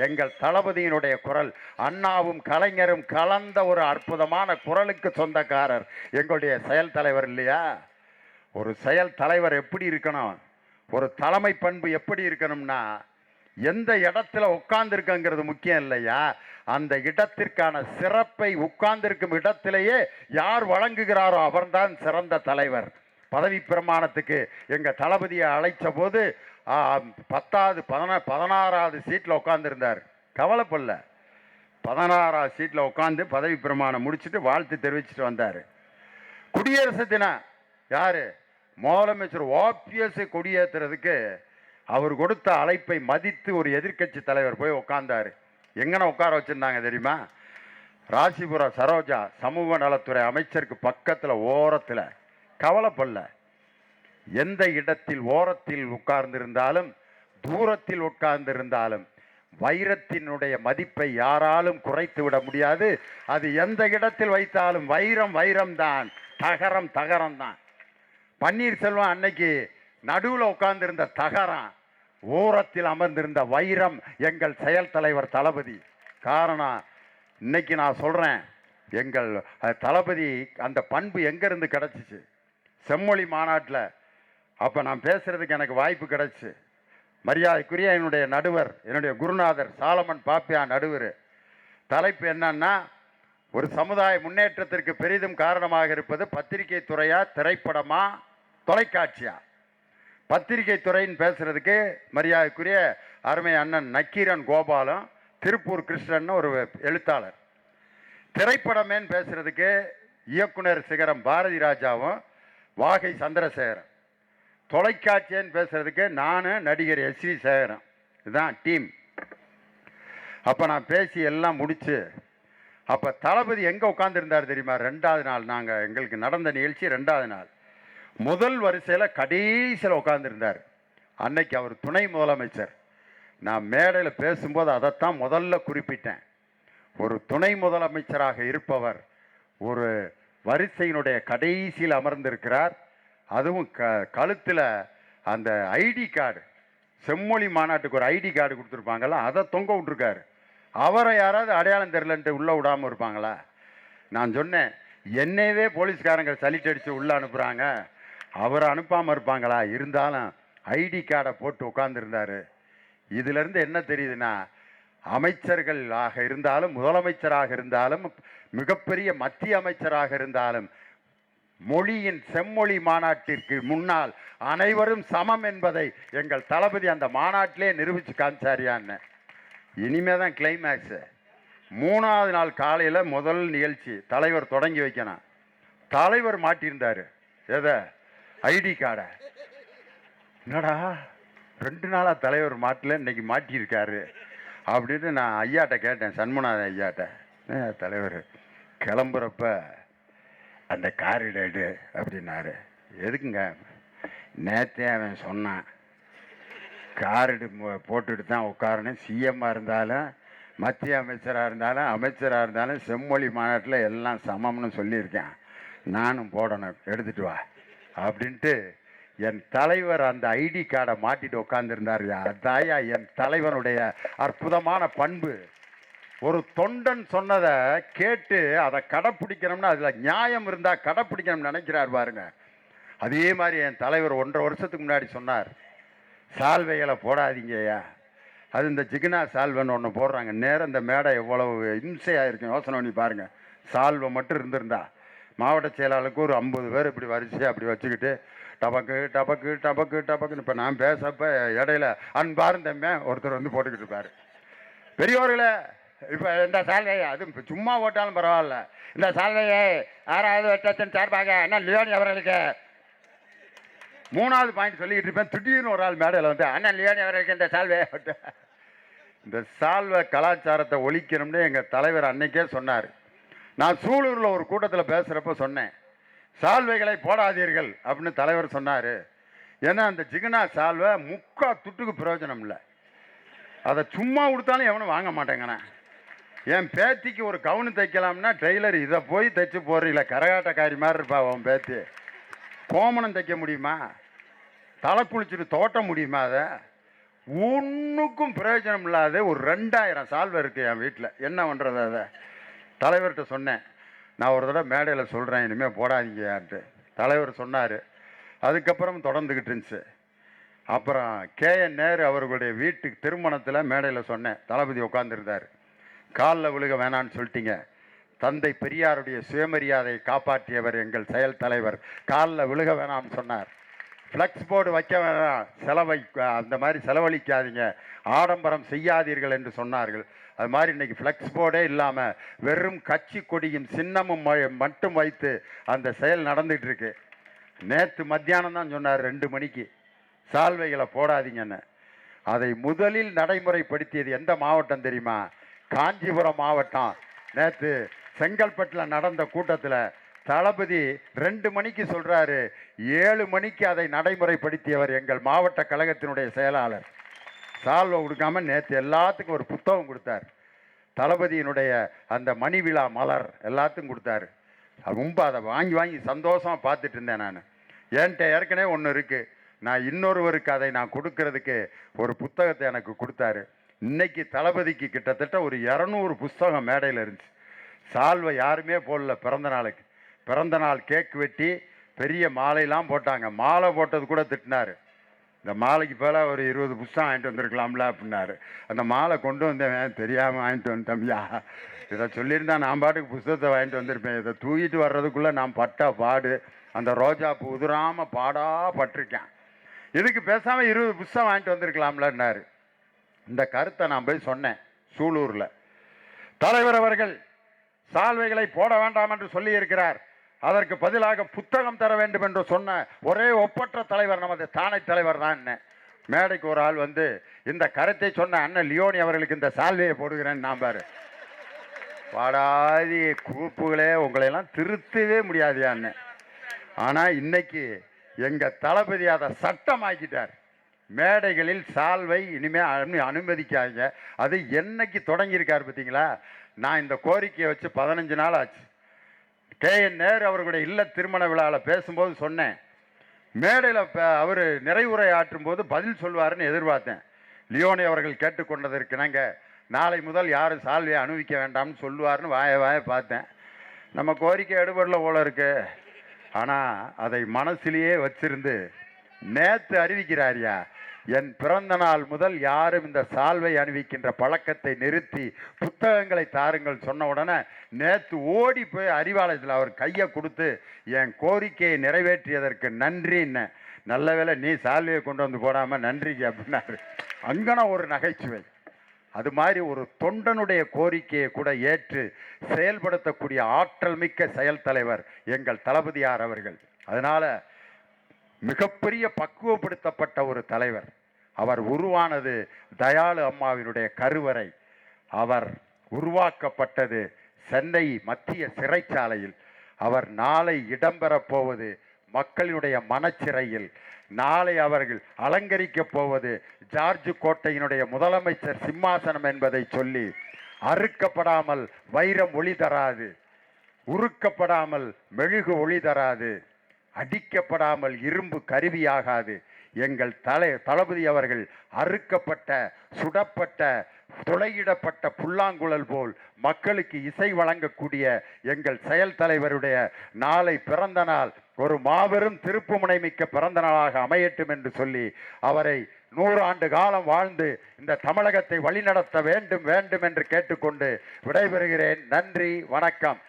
எங்கள் தளபதியினுடைய குரல், அண்ணாவும் கலைஞரும் கலந்த ஒரு அற்புதமான குரலுக்கு சொந்தக்காரர் எங்களுடைய செயல் தலைவர் இல்லையா? ஒரு செயல் தலைவர் எப்படி இருக்கணும், ஒரு தலைமை பண்பு எப்படி இருக்கணும்னா, எந்த இடத்துல உட்கார்ந்துருக்கங்கிறது முக்கியம் இல்லையா, அந்த இடத்திற்கான சிறப்பை உட்கார்ந்திருக்கும் இடத்திலேயே யார் வழங்குகிறாரோ அவர்தான் சிறந்த தலைவர். பதவி பிரமாணத்துக்கு எங்கள் தளபதியை அழைச்ச போது 16வது சீட்டில் உட்காந்துருந்தார். கவலைப்படல, 16வது சீட்டில் உட்காந்து பதவி பிரமாணம் முடிச்சுட்டு வாழ்த்து தெரிவிச்சுட்டு வந்தார். குடியரசு தினம் யார் முதலமைச்சர் ஓபிஎஸ் கொடியேற்றுறதுக்கு அவர் கொடுத்த அழைப்பை மதித்து ஒரு எதிர்க்கட்சி தலைவர் போய் உட்கார்ந்தார். எங்கன உட்கார வச்சுருந்தாங்க தெரியுமா? ராசிபுரம் சரோஜா சமூக நலத்துறை அமைச்சருக்கு பக்கத்தில் ஓரத்தில். கவலைப்படல, எந்த இடத்தில் ஓரத்தில் உட்கார்ந்திருந்தாலும் தூரத்தில் உட்கார்ந்திருந்தாலும் வைரத்தினுடைய மதிப்பை யாராலும் குறைத்து விட முடியாது. அது எந்த இடத்தில் வைத்தாலும் வைரம் வைரம்தான், தகரம் தகரம்தான். பன்னீர்செல்வம் அன்னைக்கு நடுவில் உட்கார்ந்திருந்த தகரம், ஓரத்தில் அமர்ந்திருந்த வைரம் எங்கள் செயல் தலைவர் தளபதி. காரணம், இன்னைக்கு நான் சொல்றேன், எங்கள் தளபதி அந்த பண்பு எங்கிருந்து கிடைச்சிச்சு? செம்மொழி மாநாட்டில் அப்போ நான் பேசுறதுக்கு எனக்கு வாய்ப்பு கிடைச்சு. மரியாதைக்குரிய என்னுடைய நடுவர், என்னுடைய குருநாதர் சாலமன் பாப்பியா நடுவர். தலைப்பு என்னன்னா, ஒரு சமுதாய முன்னேற்றத்திற்கு பெரிதும் காரணமாக இருப்பது பத்திரிகை துறையா, திரைப்படமா, தொலைக்காட்சியா? பத்திரிகை துறைன்னு பேசுறதுக்கு மரியாதைக்குரிய அருமை அண்ணன் நக்கீரன் கோபாலும், திருப்பூர் கிருஷ்ணன் ஒரு எழுத்தாளர். திரைப்படமேன்னு பேசுறதுக்கு இயக்குனர் சிகரம் பாரதி ராஜாவும் வாகை சந்திரசேகரன். தொலைக்காட்சின்னு பேசுறதுக்கு நான் நடிகர் எஸ்வி சேகரன். இதுதான் டீம். அப்போ நான் பேசி எல்லாம் முடிச்சு, அப்போ தளபதி எங்கே உட்காந்துருந்தார் தெரியுமா? 2வது நாள், நாங்கள் எங்களுக்கு நடந்த நிகழ்ச்சி 2வது நாள், முதல் வரிசையில் கடைசியில் உட்காந்துருந்தார். அன்னைக்கு அவர் துணை முதலமைச்சர். நான் மேடையில் பேசும்போது அதைத்தான் முதல்ல குறிப்பிட்டேன். ஒரு துணை முதலமைச்சராக இருப்பவர் ஒரு வரிசையினுடைய கடைசியில் அமர்ந்திருக்கிறார். அதுவும் கழுத்தில் அந்த ஐடி கார்டு, செம்மொழி மாநாட்டுக்கு ஒரு ஐடி கார்டு கொடுத்துருப்பாங்கல்ல, அதை தொங்க விட்டுருக்காரு. அவரை யாராவது அடையாளம் தெரிலன்ட்டு உள்ளே விடாமல் இருப்பாங்களா? நான் சொன்னேன், என்னையவே போலீஸ்காரங்க சலிட் அடித்து உள்ளே அனுப்புகிறாங்க, அவரை அனுப்பாமல் இருப்பாங்களா? இருந்தாலும் ஐடி கார்டை போட்டு உட்காந்துருந்தார். இதிலிருந்து என்ன தெரியுதுன்னா, அமைச்சர்களாக இருந்தாலும், முதலமைச்சராக இருந்தாலும், மிகப்பெரிய மத்திய அமைச்சராக இருந்தாலும், மொழியின் செம்மொழி மாநாட்டிற்கு முன்னால் அனைவரும் சமம் என்பதை எங்கள் தளபதி அந்த மாநாட்டிலே நிரூபித்து காமிச்சாரியான்னு. இனிமே தான் கிளைமேக்ஸு. 3வது நாள் காலையில் முதல் நிகழ்ச்சி தலைவர் தொடங்கி வைக்கணும். தலைவர் மாட்டியிருந்தார். எதை? ஐடி கார்டை. என்னடா 2 நாளாக தலைவர் மாட்டல, இன்னைக்கு மாட்டியிருக்காரு அப்படின்னு நான் ஐயாட்ட கேட்டேன், சண்முகநாதன் ஐயாட்ட. தலைவர் கிளம்புறப்ப அந்த காரிடேடு அப்படின்னாரு. எதுக்குங்க? நேற்றே அவன் சொன்னான், காரிடு போட்டுட்டு தான் உட்காரணும், சிஎம்மாக இருந்தாலும் மத்திய அமைச்சராக இருந்தாலும் செம்மொழி மாநாட்டில் எல்லாம் சமம்னு சொல்லியிருக்கேன், நானும் போடணும், எடுத்துகிட்டு வா அப்படின்ட்டு என் தலைவர் அந்த ஐடி கார்டை மாட்டிட்டு உட்காந்துருந்தார். அதாயா என் தலைவனுடைய அற்புதமான பண்பு. ஒரு தொண்டன் சொன்னதை கேட்டு அதை கடைப்பிடிக்கணும்னா, அதில் நியாயம் இருந்தால் கடைப்பிடிக்கணும்னு நினைக்கிறார் பாருங்க. அதே மாதிரி என் தலைவர் 1.5 வருஷத்துக்கு முன்னாடி சொன்னார், சால்வைகளை போடாதீங்கய்யா. அது இந்த ஜிகினா சால்வைன்னு ஒன்று போடுறாங்க. நேரம் இந்த மேடை எவ்வளவு இம்சையாக இருக்கும் யோசனை பண்ணி பாருங்கள். சால்வை மட்டும் இருந்திருந்தா மாவட்ட செயலாளருக்கு ஒரு 50 பேர் இப்படி வரிசையாக அப்படி வச்சுக்கிட்டு டபக்கு டபக்கு டபக்கு டபக்குன்னு. இப்போ நான் பேசப்போ இடையில அன்பார்ந்தமே ஒருத்தர் வந்து போட்டுக்கிட்டு இருப்பார். பெரியோர்களே, இப்போ இந்த சால்வையை, அது இப்போ சும்மா ஓட்டாலும் பரவாயில்ல, இந்த சால்வையை 6வது வட்டத்தின் சார்பாக அண்ணா லியோனி அவர்களுக்கு 3வது பாயிண்ட் சொல்லிக்கிட்டு இருப்பேன். திடீர்னு ஒரு ஆள் மேடையில் வந்து அண்ணா லியோனி அவர்களுக்கு இந்த சால்வையை விட்டு. இந்த சால்வை கலாச்சாரத்தை ஒழிக்கணும்னு எங்கள் தலைவர் அன்னைக்கே சொன்னார். நான் சூலூரில் ஒரு கூட்டத்தில் பேசுகிறப்ப சொன்னேன், சால்வைகளை போடாதீர்கள் அப்படின்னு தலைவர் சொன்னார். ஏன்னா அந்த ஜிகினா சால்வை முக்கா துட்டுக்கு பிரயோஜனம் இல்லை. அதை சும்மா கொடுத்தாலும் எவனும் வாங்க மாட்டேங்கண்ணே. என் பேத்திக்கு ஒரு கவுனு தைக்கலாம்னா டெய்லர் இதை போய் தைச்சு போடுறீங்கள, கரகாட்டக்காரி மாதிரி இருப்பா உன் பேத்தி. கோமணம் தைக்க முடியுமா? தலை குளிச்சுட்டு தோட்ட முடியுமா? அதை ஒன்றுக்கும் பிரயோஜனம் இல்லாத ஒரு 2000 சால்வை இருக்குது என் வீட்டில். என்ன பண்ணுறது? அதை தலைவர்கிட்ட சொன்னேன். நான் ஒரு தடவை மேடையில் சொல்கிறேன், இனிமேல் போடாதீங்கன்ட்டு. தலைவர் சொன்னார். அதுக்கப்புறம் தொடர்ந்துக்கிட்டு இருந்துச்சு. அப்புறம் KN நேரு அவர்களுடைய வீட்டுக்கு திருமணத்தில் மேடையில் சொன்னேன். தளபதி உட்காந்துருந்தார். காலில் விழுக வேணான்னு சொல்லிட்டீங்க. தந்தை பெரியாருடைய சுயமரியாதையை காப்பாற்றியவர் எங்கள் செயல் தலைவர், காலில் விழுக வேணாம்னு சொன்னார். ஃப்ளெக்ஸ் போர்டு வைக்க வேணாம், அந்த மாதிரி செலவழிக்காதீங்க, ஆடம்பரம் செய்யாதீர்கள் என்று சொன்னார்கள். அது மாதிரி இன்னைக்கு ஃப்ளெக்ஸ் போர்டே இல்லாமல் வெறும் கட்சி கொடியும் சின்னமும் மட்டும் வைத்து அந்த செயல் நடந்துகிட்டு இருக்கு. நேற்று மத்தியானம் தான் சொன்னார் 2 மணிக்கு, சால்வைகளை போடாதீங்கன்னு. அதை முதலில் நடைமுறைப்படுத்தியது எந்த மாவட்டம் தெரியுமா? காஞ்சிபுரம் மாவட்டம். நேற்று செங்கல்பட்டில் நடந்த கூட்டத்தில் தளபதி 2 மணிக்கு சொல்கிறாரு, 7 மணிக்கு அதை நடைமுறைப்படுத்தியவர் எங்கள் மாவட்ட கழகத்தினுடைய செயலாளர். சால்வை கொடுக்காம நேற்று எல்லாத்துக்கும் ஒரு புத்தகம் கொடுத்தார். தளபதியினுடைய அந்த மணி விழா மலர் எல்லாத்துக்கும் கொடுத்தாரு. ரொம்ப அதை வாங்கி சந்தோஷமாக பார்த்துட்டு இருந்தேன் நான். என்கிட்ட ஏற்கனவே ஒன்று இருக்கு. நான் இன்னொருவருக்கு அதை நான் கொடுக்கறதுக்கு ஒரு புத்தகத்தை எனக்கு கொடுத்தாரு. இன்னைக்கு தளபதிக்கு கிட்டத்தட்ட ஒரு 200 புஸ்தகம் மேடையில் இருந்துச்சு. சால்வை யாருமே போடல பிறந்த நாளுக்கு. பிறந்த நாள் கேக் வெட்டி பெரிய மாலையெல்லாம் போட்டாங்க. மாலை போட்டது கூட திட்டினாரு. இந்த மாலைக்கு போல ஒரு 20 புஸ்தகம் வாங்கிட்டு வந்திருக்கலாம்ல அப்படின்னாரு. அந்த மாலை கொண்டு வந்தேன் தெரியாமல் வாங்கிட்டு வந்துட்டோம்யா. இதை சொல்லியிருந்தா நான் பாட்டுக்கு புஸ்தகத்தை வாங்கிட்டு வந்திருப்பேன். இதை தூக்கிட்டு வர்றதுக்குள்ளே நான் பட்டா பாடு. அந்த ரோஜா பூ உதிராமல் பாடா பட்டிருக்கேன். இதுக்கு பேசாமல் 20 புஸ்தகம் வாங்கிட்டு வந்திருக்கலாம்லன்னாரு. இந்த கருத்தை நான் போய் சொன்னேன் சூலூரில். தலைவர் அவர்கள் சால்வைகளை போட வேண்டாம் என்று சொல்லி இருக்கிறார். அதற்கு பதிலாக புத்தகம் தர வேண்டும் என்று சொன்ன ஒரே ஒப்பற்ற தலைவர் நமது தானை தலைவர் தான். மேடைக்கு ஒரு ஆள் வந்து இந்த கருத்தை சொன்ன அண்ணன் லியோனி அவர்களுக்கு இந்த சால்வையை போடுகிறேன். நான் பாரு பாடாதி கூப்புகளே, உங்களையெல்லாம் திருத்தவே முடியாது அண்ணன். ஆனால் இன்னைக்கு எங்கள் தளபதி அதை சட்டமாக்கிட்டார். மேடைகளில் சால்வை இனிமேல் அனுமதிக்காங்க. அது என்னைக்கு தொடங்கியிருக்கார் பார்த்தீங்களா? நான் இந்த கோரிக்கையை வச்சு 15 நாள் ஆச்சு. KN நேரு அவர்களுடைய இல்ல திருமண விழாவில் பேசும்போது சொன்னேன். மேடையில் அவர் நிறைவுரை ஆற்றும் போது பதில் சொல்வாருன்னு எதிர்பார்த்தேன். லியோனி அவர்கள் கேட்டுக்கொண்டதற்கிணங்க நாளை முதல் யாரும் சால்வையை அனுபவிக்க வேண்டாம்னு சொல்லுவார்னு வாய பார்த்தேன். நம்ம கோரிக்கை எடுபடல போல இருக்கு. ஆனால் அதை மனசிலேயே வச்சிருந்து நேற்று அறிவிக்கிறாரியா, என் பிறந்த நாள் முதல் யாரும் இந்த சால்வை அணிவிக்கின்ற பழக்கத்தை நிறுத்தி புத்தகங்களை தாருங்கள் சொன்ன உடனே நேற்று ஓடி போய் அறிவாலயத்தில் அவர் கையை கொடுத்து என் கோரிக்கையை நிறைவேற்றியதற்கு நன்றின்னு. நல்ல வேளை நீ சால்வையை கொண்டு வந்து போடாமல் நன்றிக்கு அப்படின்னாரு. அங்கன ஒரு நகைச்சுவை. அது மாதிரி ஒரு தொண்டனுடைய கோரிக்கையை கூட ஏற்று செயல்படுத்தக்கூடிய ஆற்றல் மிக்க செயல் தலைவர் எங்கள் தளபதியார் அவர்கள். அதனால மிகப்பெரிய பக்குவப்படுத்தப்பட்ட ஒரு தலைவர். அவர் உருவானது தயாளு அம்மாவினுடைய கருவறை. அவர் உருவாக்கப்பட்டது சென்னை மத்திய சிறைச்சாலையில். அவர் நாளை இடம்பெறப் போவது மக்களுடைய மனச்சிறையில். நாளை அவர்கள் அலங்கரிக்கப் போவது ஜார்ஜ் கோட்டையினுடைய முதலமைச்சர் சிம்மாசனம் என்பதை சொல்லி, அறுக்கப்படாமல் வைரம் ஒளி தராது, உருக்கப்படாமல் மெழுகு ஒளி தராது, அடிக்கப்படாமல் இரும்பு கருவியாகாது. எங்கள் தளபதி அவர்கள் அறுக்கப்பட்ட, சுடப்பட்ட, துளையிடப்பட்ட புல்லாங்குழல் போல் மக்களுக்கு இசை வழங்கக்கூடிய எங்கள் செயல் தலைவருடைய நாளை பிறந்த நாள் ஒரு மாபெரும் திருப்புமுனை மிக்க பிறந்த நாளாக அமையட்டும் என்று சொல்லி அவரை 100 ஆண்டு காலம் வாழ்ந்து இந்த தமிழகத்தை வழிநடத்த வேண்டும் வேண்டும் என்று கேட்டுக்கொண்டு விடைபெறுகிறேன். நன்றி, வணக்கம்.